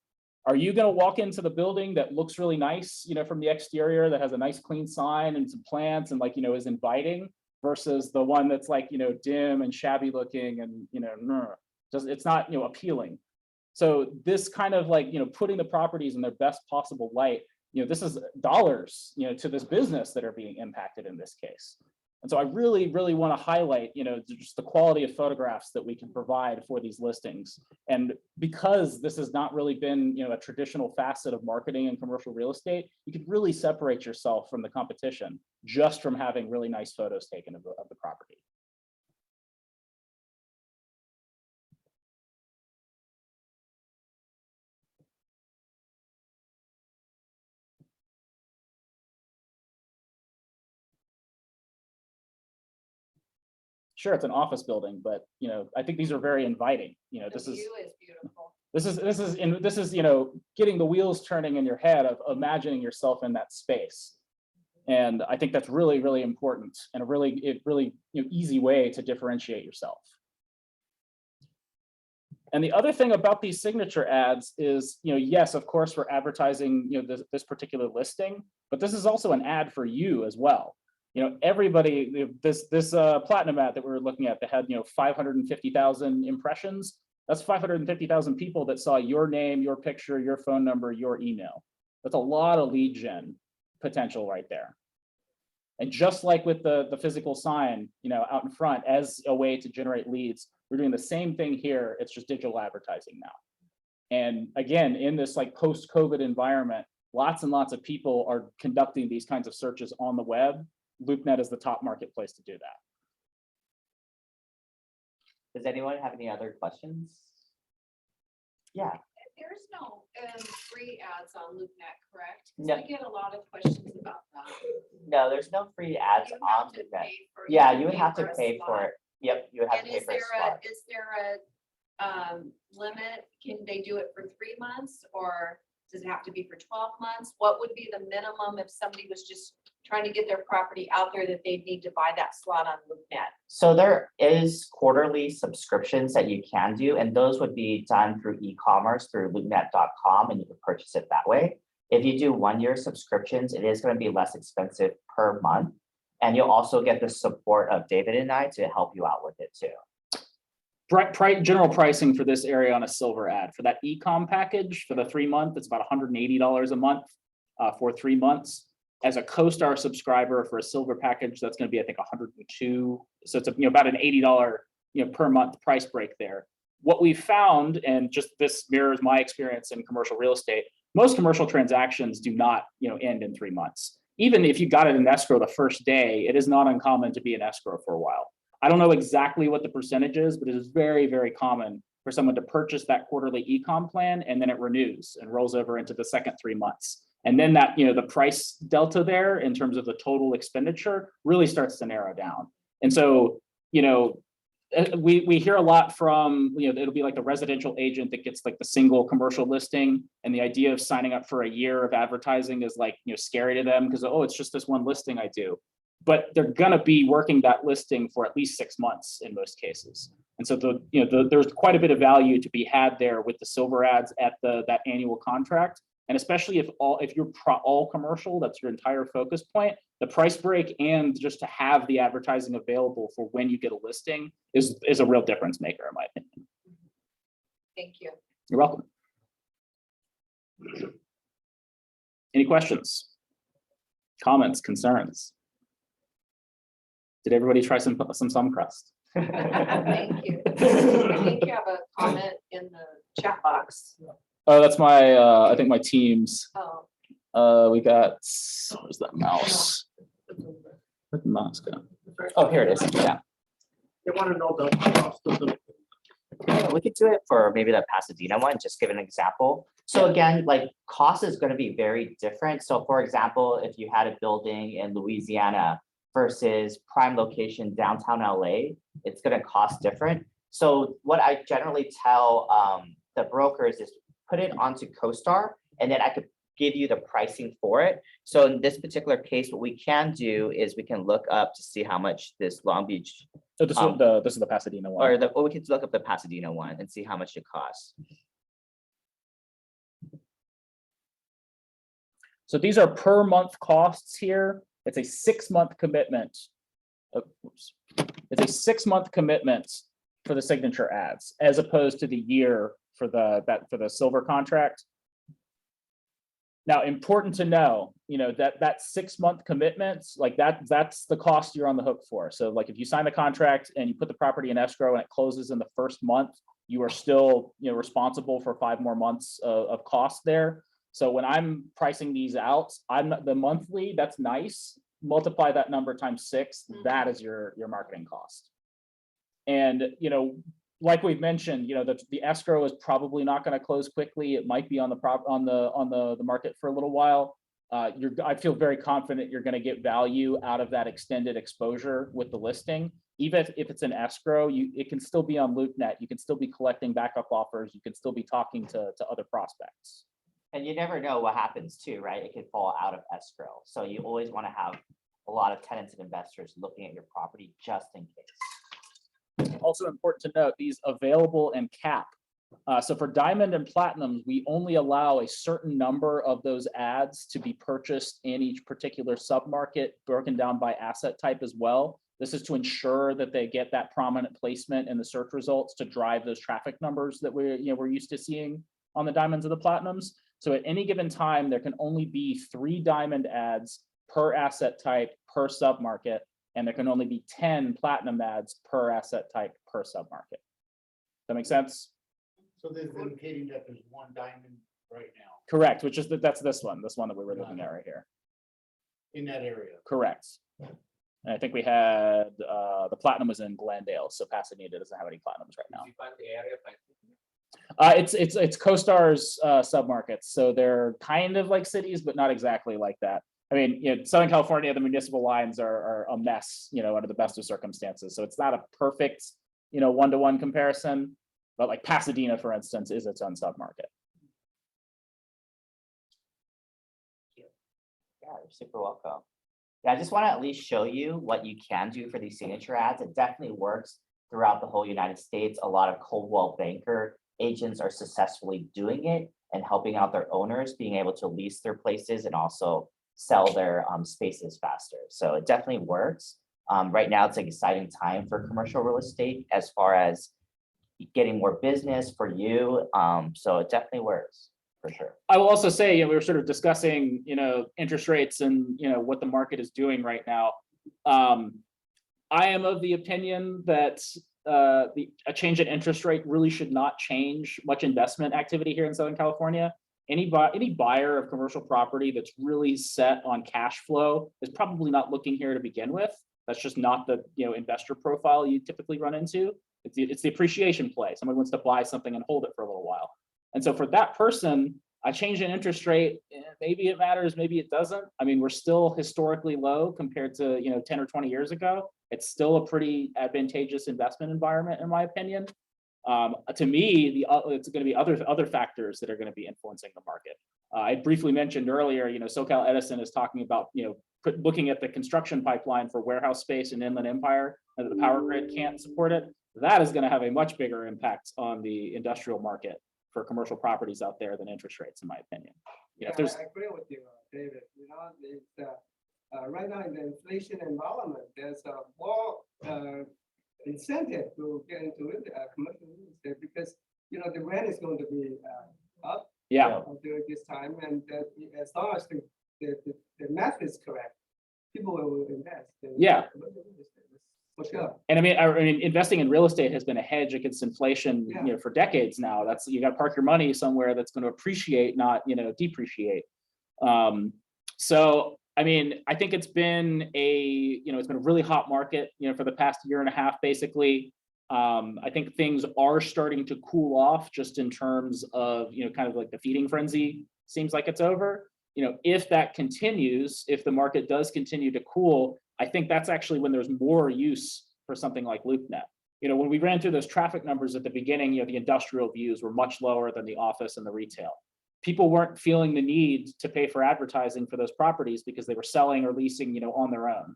Are you going to walk into the building that looks really nice, from the exterior, that has a nice clean sign and some plants and is inviting, versus the one that's dim and shabby looking and, it's not, appealing. So this kind of putting the properties in their best possible light, this is dollars, to this business that are being impacted in this case. And so I really, really want to highlight, just the quality of photographs that we can provide for these listings. And because this has not really been, a traditional facet of marketing and commercial real estate, you could really separate yourself from the competition just from having really nice photos taken of the property. Sure, it's an office building, but I think these are very inviting. This The is view is beautiful. this is getting the wheels turning in your head of imagining yourself in that space. And I think that's really, really important and a really easy way to differentiate yourself. And the other thing about these signature ads is, yes, of course, we're advertising, this particular listing, but this is also an ad for you as well. Everybody, this platinum ad that we were looking at that had 550,000 impressions. That's 550,000 people that saw your name, your picture, your phone number, your email. That's a lot of lead gen potential right there. And just like with the physical sign, out in front as a way to generate leads, we're doing the same thing here. It's just digital advertising now. And again, in this post-COVID environment, lots and lots of people are conducting these kinds of searches on the web. Loopnet is the top marketplace to do that. Does anyone have any other questions? Yeah. There's no free ads on Loopnet, correct? 'Cause No. I get a lot of questions about that. No, there's no free ads You on have to Loopnet. pay for- Yeah, have you would have to a pay for slot. it. Yep, you would have And to pay for a slot. is there a limit? Can they do it for 3 months, or does it have to be for 12 months? What would be the minimum if somebody was just trying to get their property out there that they'd need to buy that slot on Loopnet? So there is quarterly subscriptions that you can do, and those would be done through e-commerce through loopnet.com, and you can purchase it that way. If you do 1-year subscriptions, it is going to be less expensive per month. And you'll also get the support of David and I to help you out with it too. General pricing for this area on a silver ad for that e-com package for the 3-month, it's about $180 a month for 3 months. As a Costar subscriber for a silver package, that's going to be, I think, $102. So it's about an $80 per month price break there. What we found, and just this mirrors my experience in commercial real estate, most commercial transactions do not end in 3 months. Even if you got it in escrow the first day, it is not uncommon to be in escrow for a while. I don't know exactly what the percentage is, but it is very, very common for someone to purchase that quarterly e-com plan, and then it renews and rolls over into the second 3 months. And then that, the price delta there in terms of the total expenditure really starts to narrow down. And so, we hear a lot from, it'll be like the residential agent that gets like the single commercial listing, and the idea of signing up for a year of advertising is scary to them because, oh, it's just this one listing I do. But they're gonna be working that listing for at least 6 months in most cases. And so there's quite a bit of value to be had there with the silver ads at that annual contract. And especially if you're all commercial, that's your entire focus point, the price break and just to have the advertising available for when you get a listing is a real difference maker, in my opinion. Thank you. You're welcome. Any questions? Comments, concerns? Did everybody try some sun crust? Thank you. I think you have a comment in the chat box. Oh, that's my, I think my team's. Oh, We got, where's that mouse? Where'd the mouse go? Oh, here it is. Yeah. They want to know the cost of the. Yeah, we could do it for maybe the Pasadena one, just give an example. So again, cost is going to be very different. So for example, if you had a building in Louisiana versus prime location downtown LA, it's going to cost different. So what I generally tell the brokers is put it onto Costar, and then I could give you the pricing for it. So in this particular case, what we can do is we can look up to see how much this Long Beach, So this is the Pasadena one. or we can look up the Pasadena one and see how much it costs. So these are per month costs here. It's a 6-month commitment. Oops. It's a 6-month commitment for the signature ads, as opposed to the year for the silver contract. Now, important to know, that 6-month commitment, like that's the cost you're on the hook for. So like if you sign the contract and you put the property in escrow and it closes in the first month, you are still, responsible for 5 more months of cost there. So when I'm pricing these out, the monthly, that's nice. Multiply that number times 6, that is your marketing cost. And, like we've mentioned, the escrow is probably not going to close quickly. It might be on the market for a little while. I feel very confident you're going to get value out of that extended exposure with the listing. Even if it's an escrow, it can still be on Loopnet. You can still be collecting backup offers. You can still be talking to other prospects. And you never know what happens too, right? It could fall out of escrow. So you always want to have a lot of tenants and investors looking at your property just in case. Also important to note, these available and cap. So for diamond and platinum, we only allow a certain number of those ads to be purchased in each particular submarket, broken down by asset type as well. This is to ensure that they get that prominent placement in the search results to drive those traffic numbers that we're used to seeing on the diamonds and the platinums. So at any given time, there can only be 3 diamond ads per asset type per submarket, and there can only be 10 platinum ads per asset type per submarket. Does that make sense? So this is indicating that there's one diamond right now Correct, which is that's this one that we were looking at right here. in that area. Correct. And I think we had the platinum was in Glendale, so Pasadena doesn't have any platinums right now. It's Costar's submarkets, so they're kind of like cities, but not exactly like that. I mean, Southern California, the municipal lines are a mess, under the best of circumstances. So it's not a perfect, 1-to-1 comparison, but like Pasadena, for instance, is its own submarket. Yeah, you're super welcome. Yeah, I just want to at least show you what you can do for these signature ads. It definitely works throughout the whole United States. A lot of Coldwell Banker agents are successfully doing it and helping out their owners, being able to lease their places and also sell their spaces faster. So it definitely works. Right now, it's an exciting time for commercial real estate as far as getting more business for you. So it definitely works for sure. I will also say, we were sort of discussing, interest rates and, what the market is doing right now. I am of the opinion that a change in interest rate really should not change much investment activity here in Southern California. Any buyer of commercial property that's really set on cash flow is probably not looking here to begin with. That's just not the investor profile you typically run into. It's the appreciation play. Someone wants to buy something and hold it for a little while. And so for that person, a change in interest rate, maybe it matters, maybe it doesn't. I mean, we're still historically low compared to 10 or 20 years ago. It's still a pretty advantageous investment environment, in my opinion. To me, it's going to be other factors that are going to be influencing the market. I briefly mentioned earlier, SoCal Edison is talking about, looking at the construction pipeline for warehouse space in Inland Empire, and the power grid can't support it. That is going to have a much bigger impact on the industrial market for commercial properties out there than interest rates, in my opinion. I agree with you, David. Right now in the inflation environment, there's more incentive to get into commercial real estate because the rent is going to be up during this time, and as long as the math is correct, people will invest in commercial real estate. For sure. And I mean, investing in real estate has been a hedge against inflation, for decades now. You got to park your money somewhere that's going to appreciate, not depreciate. So I mean, I think it's been it's been a really hot market, for the past year and a half, basically. I think things are starting to cool off just in terms of, kind of like the feeding frenzy seems like it's over. If that continues, if the market does continue to cool, I think that's actually when there's more use for something like Loopnet. When we ran through those traffic numbers at the beginning, the industrial views were much lower than the office and the retail. People weren't feeling the need to pay for advertising for those properties because they were selling or leasing, on their own.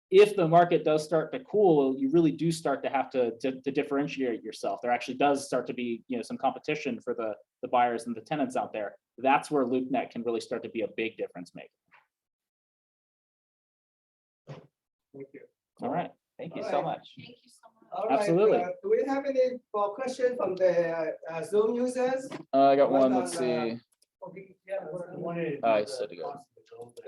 If the market does start to cool, you really do start to have to differentiate yourself. There actually does start to be, some competition for the buyers and the tenants out there. that's where LoopNet can really start to be a big difference maker. Thank you. All right, thank you so Alright. much. Thank you so much. All right, Absolutely. do we have any more questions from the Zoom users? I got One one, on, let's see. Okay, yeah, I said to go.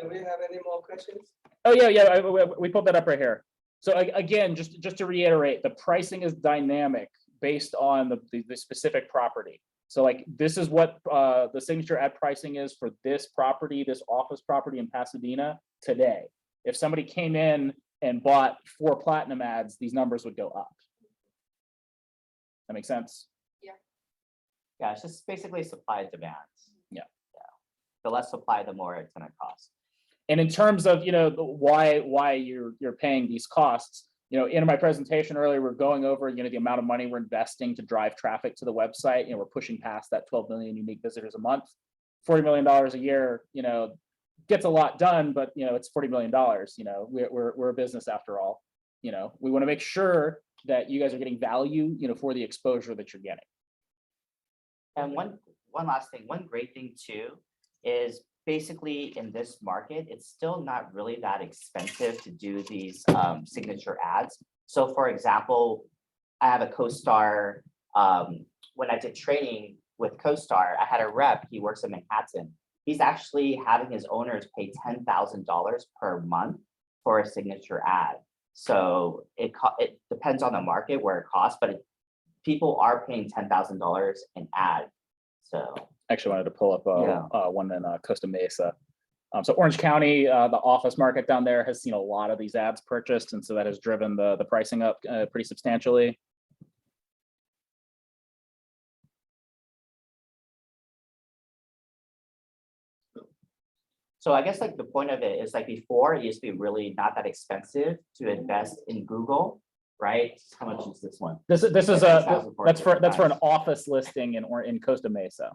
do we have any more questions? Oh, yeah, we pulled that up right here. So again, just to reiterate, the pricing is dynamic based on the specific property. So like, this is what the signature ad pricing is for this property, this office property in Pasadena today. If somebody came in and bought 4 platinum ads, these numbers would go up. That makes sense? Yeah, it's just basically supply and demand. Yeah. The less supply, the more it's gonna cost. And in terms of, why you're paying these costs, in my presentation earlier, we're going over, the amount of money we're investing to drive traffic to the website. We're pushing past that 12 million unique visitors a month. $40 million a year, gets a lot done, but it's $40 million. We're a business after all. We want to make sure that you guys are getting value, for the exposure that you're getting. And one last thing, one great thing too, is basically in this market, it's still not really that expensive to do these signature ads. So for example, I have a Costar, when I did training with Costar, I had a rep, he works in Manhattan. He's actually having his owners pay $10,000 per month for a signature ad. So it depends on the market where it costs, but people are paying $10,000 an ad. So Actually wanted to pull up Yeah. one in Costa Mesa. So Orange County, the office market down there has seen a lot of these ads purchased, and so that has driven the pricing up pretty substantially. So I guess like the point of it is like before, it used to be really not that expensive to invest in Google, right? How much is this one? This is that's for an $6,455. office listing in Costa Mesa.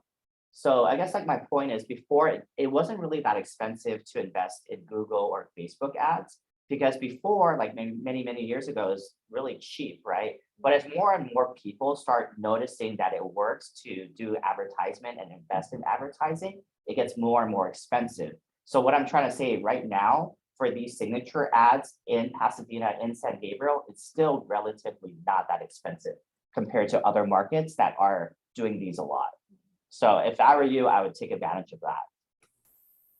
So I guess like my point is before it wasn't really that expensive to invest in Google or Facebook ads, because before, like many years ago, it was really cheap, right? But as more and more people start noticing that it works to do advertisement and invest in advertising, it gets more and more expensive. So what I'm trying to say right now for these signature ads in Pasadena and San Gabriel, it's still relatively not that expensive compared to other markets that are doing these a lot. So if I were you, I would take advantage of that.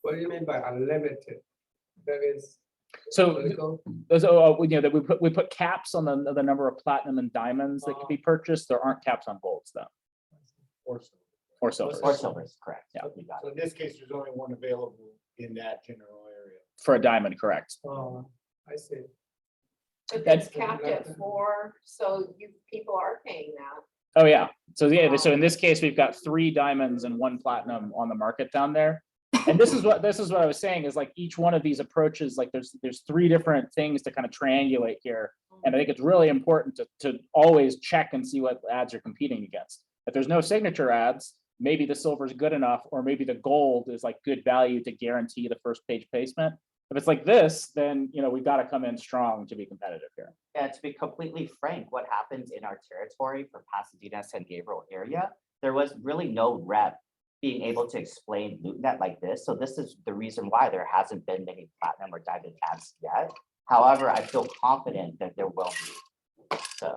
What do you mean by unlimited? That is. So political? that we put caps on the number of platinum and diamonds that could be purchased. There aren't caps on golds though, or silvers. Or silvers, correct. Yeah. You got it. So in this case, there's only one available in that general area. For a diamond, correct. Oh, I see. But That's- it's capped at 4, so people are paying that. Oh yeah. So yeah. So in this case, we've got 3 diamonds and 1 platinum on the market down there. And this is what I was saying is like each one of these approaches, like there's 3 different things to kind of triangulate here. And I think it's really important to always check and see what ads you're competing against. If there's no signature ads, maybe the silver is good enough, or maybe the gold is like good value to guarantee the first page placement. If it's like this, then we've got to come in strong to be competitive here. And to be completely frank, what happens in our territory for Pasadena, San Gabriel area, there was really no rep being able to explain Loopnet like this. So this is the reason why there hasn't been many platinum or diamond ads yet. However, I feel confident that there will be. So,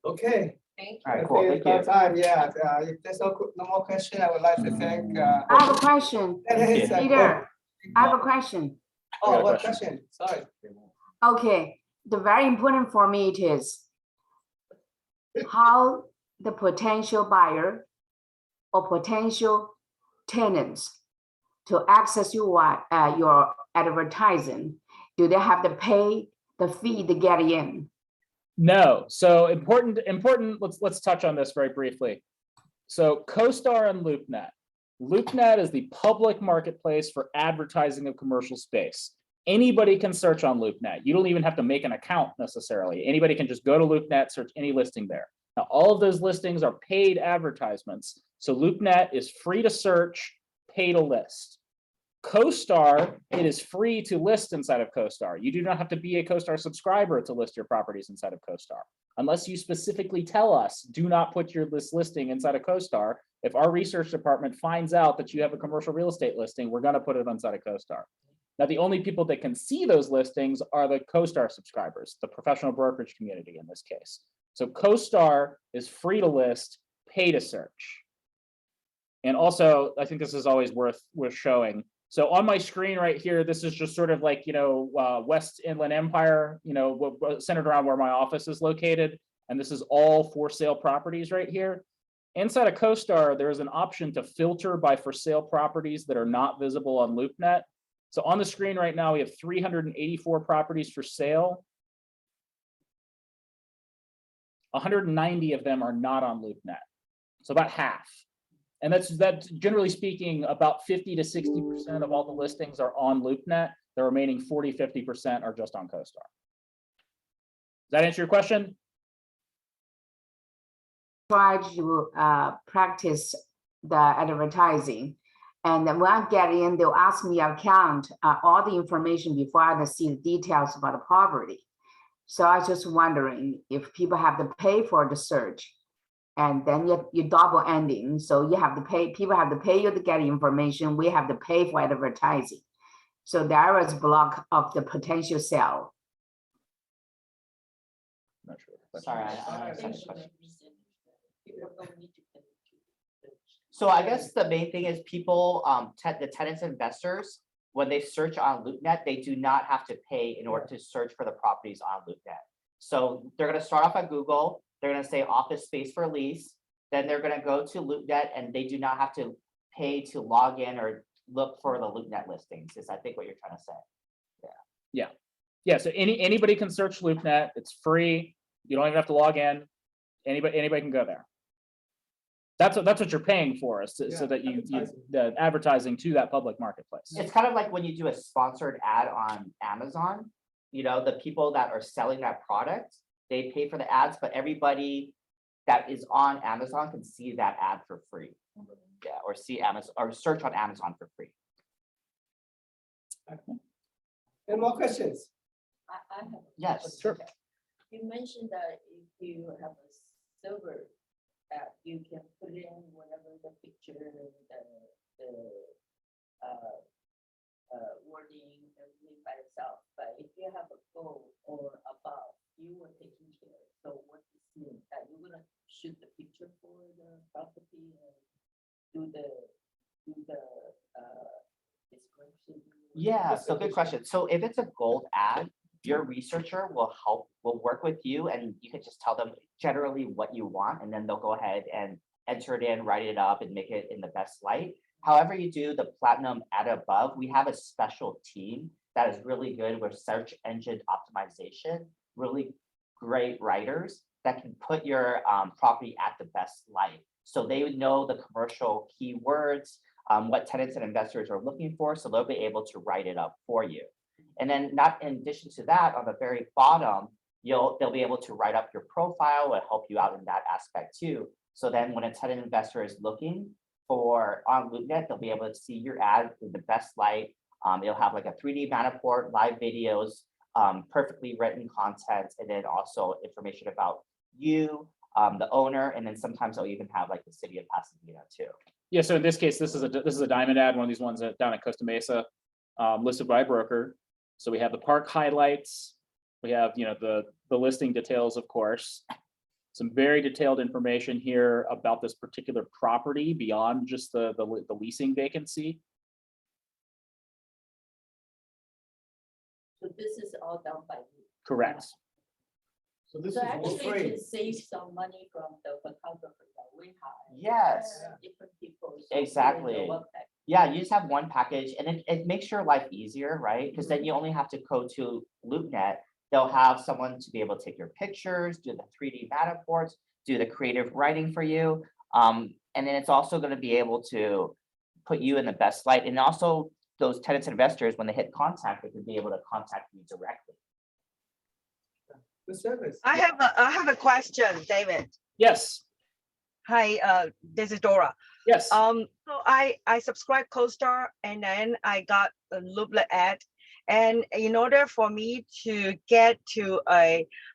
Okay. Thank all you. right, cool. Okay, Thank you. about time, yeah. If there's no more question, I would like to thank. I have a question. Peter, I have a question. Oh, I got a what question. question? Sorry. Okay, the very important for me it is how the potential buyer or potential tenants to access your advertising, do they have to pay the fee to get in? No. So important. Let's touch on this very briefly. So Costar and Loopnet. Loopnet is the public marketplace for advertising of commercial space. Anybody can search on Loopnet. You don't even have to make an account necessarily. Anybody can just go to Loopnet, search any listing there. Now, all of those listings are paid advertisements. So Loopnet is free to search, pay to list. CoStar, it is free to list inside of CoStar. You do not have to be a CoStar subscriber to list your properties inside of CoStar. Unless you specifically tell us, do not put your listing inside of CoStar. If our research department finds out that you have a commercial real estate listing, we're gonna put it inside of CoStar. Now, the only people that can see those listings are the CoStar subscribers, the professional brokerage community in this case. So CoStar is free to list, pay to search. And also, I think this is always worth showing. So on my screen right here, this is just sort of like, West Inland Empire, centered around where my office is located. And this is all for sale properties right here. Inside of CoStar, there is an option to filter by for sale properties that are not visible on Loopnet. So on the screen right now, we have 384 properties for sale. 190 of them are not on Loopnet. So about half. And that's generally speaking, about 50 to 60% of all the listings are on Loopnet. The remaining 40, 50% are just on CoStar. Does that answer your question? Try to practice the advertising. And then when I get in, they'll ask me to count all the information before I see the details about the property. So I was just wondering if people have to pay for the search. And then you're double ending. So you have to pay, people have to pay you to get information. We have to pay for advertising. So there is a block of the potential sale. Not sure. Sorry, I understand the question. So I guess the main thing is people, the tenants and investors, when they search on Loopnet, they do not have to pay in order to search for the properties on Loopnet. So they're going to start off at Google. They're going to say office space for lease. Then they're going to go to Loopnet, and they do not have to pay to log in or look for the Loopnet listings. Is I think what you're trying to say. Yeah. So anybody can search Loopnet. It's free. You don't even have to log in. Anybody can go there. That's what you're paying for, is so that you the advertising to that public marketplace. It's kind of like when you do a sponsored ad on Amazon. The people that are selling that product, they pay for the ads, but everybody that is on Amazon can see that ad for free. Yeah, or see Amazon or search on Amazon for free. Any more questions? I have. Yes. Sure. You mentioned that if you have a server that you can put in whatever the picture, the wording, everything by itself. But if you have a goal or above, you were taking care. So what does this mean? That you're gonna shoot the picture for the property and do the description? Yeah, so good question. So if it's a gold ad, your researcher will work with you, and you can just tell them generally what you want, and then they'll go ahead and enter it in, write it up, and make it in the best light. However you do the platinum ad above, we have a special team that is really good with search engine optimization, really great writers that can put your property at the best light. So they would know the commercial keywords, what tenants and investors are looking for, so they'll be able to write it up for you. And then not in addition to that, on the very bottom, they'll be able to write up your profile and help you out in that aspect too. So then when a tenant investor is looking for on Loopnet, they'll be able to see your ad in the best light. It'll have like a 3D Matterport, live videos, perfectly written content, and then also information about you, the owner, and then sometimes they'll even have like the city of Pasadena too. Yeah. So in this case, this is a diamond ad, one of these ones down at Costa Mesa, listed by a broker. So we have the park highlights. We have the listing details, of course. Some very detailed information here about this particular property beyond just the leasing vacancy. So this is all done by you. Correct. So this So is actually all free. you can save some money from the photographer that we hire. Yes. Different people. so Exactly. doing the work that- Yeah, you just have one package, and it makes your life easier, right? Because then you only have to go to Loopnet. They'll have someone to be able to take your pictures, do the 3D Matterports, do the creative writing for you. And then it's also going to be able to put you in the best light. And also those tenants and investors, when they hit contact, they can be able to contact you directly. The service. I have a question, David. Yes. Hi, this is Dora. Yes. So I subscribed CoStar and then I got a Loopnet ad. And in order for me to get to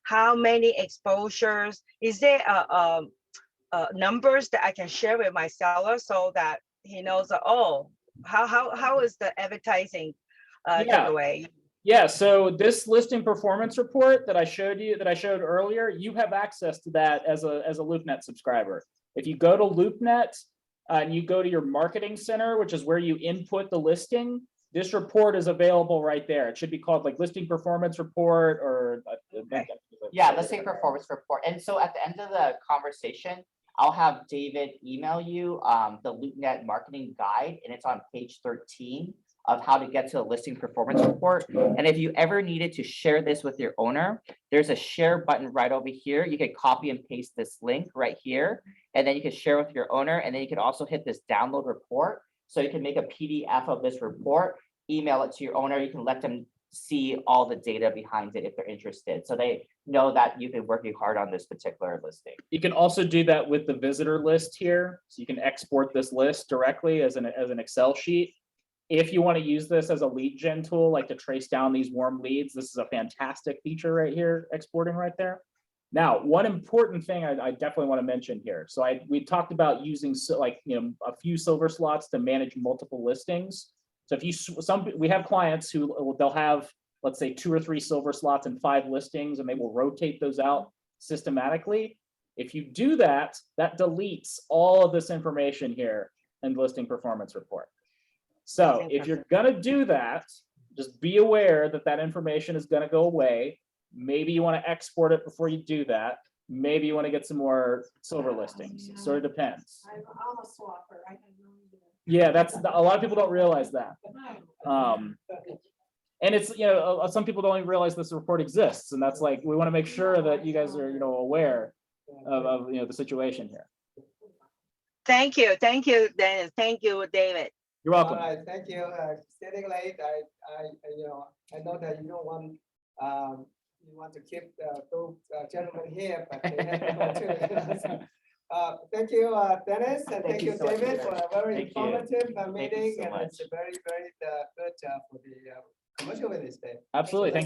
how many exposures, is there numbers that I can share with my seller so that he knows, oh, how is the advertising Yeah. takeaway? Yeah, so this listing performance report that I showed earlier, you have access to that as a Loopnet subscriber. If you go to Loopnet and you go to your marketing center, which is where you input the listing, this report is available right there. It should be called like listing performance report or. Yeah, listing performance report. And so at the end of the conversation, I'll have David email you the Loopnet marketing guide, and it's on page 13 of how to get to the listing performance report. And if you ever needed to share this with your owner, there's a share button right over here. You can copy and paste this link right here, and then you can share with your owner. And then you can also hit this download report. So you can make a PDF of this report, email it to your owner. You can let them see all the data behind it if they're interested. So they know that you've been working hard on this particular listing. You can also do that with the visitor list here. So you can export this list directly as an Excel sheet. If you want to use this as a lead gen tool, like to trace down these warm leads, this is a fantastic feature right here, exporting right there. Now, one important thing I definitely want to mention here. So we talked about using a few silver slots to manage multiple listings. So if we have clients who they'll have, let's say 2 or 3 silver slots and 5 listings, and they will rotate those out systematically. If you do that, that deletes all of this information here in the listing performance report. So if you're gonna do that, just be aware that that information is gonna go away. Maybe you want to export it before you do that. Maybe you want to get some more silver listings. It sort of depends. I'm a swapper. I had no idea. Yeah, a lot of people don't realize that. And it's, some people don't even realize this report exists, and that's like, we want to make sure that you guys are, aware of the situation here. Thank you, Dennis. Thank you, David. You're welcome. All right, thank you. Staying late, I know that you don't want, you want to keep those gentlemen here, but they have to go too. Thank you, Dennis, and thank you, so much, David, Peter. for a very Thank you. informative Thank you meeting, so and it's much. very, very good for the commercial real estate. Absolutely. Thank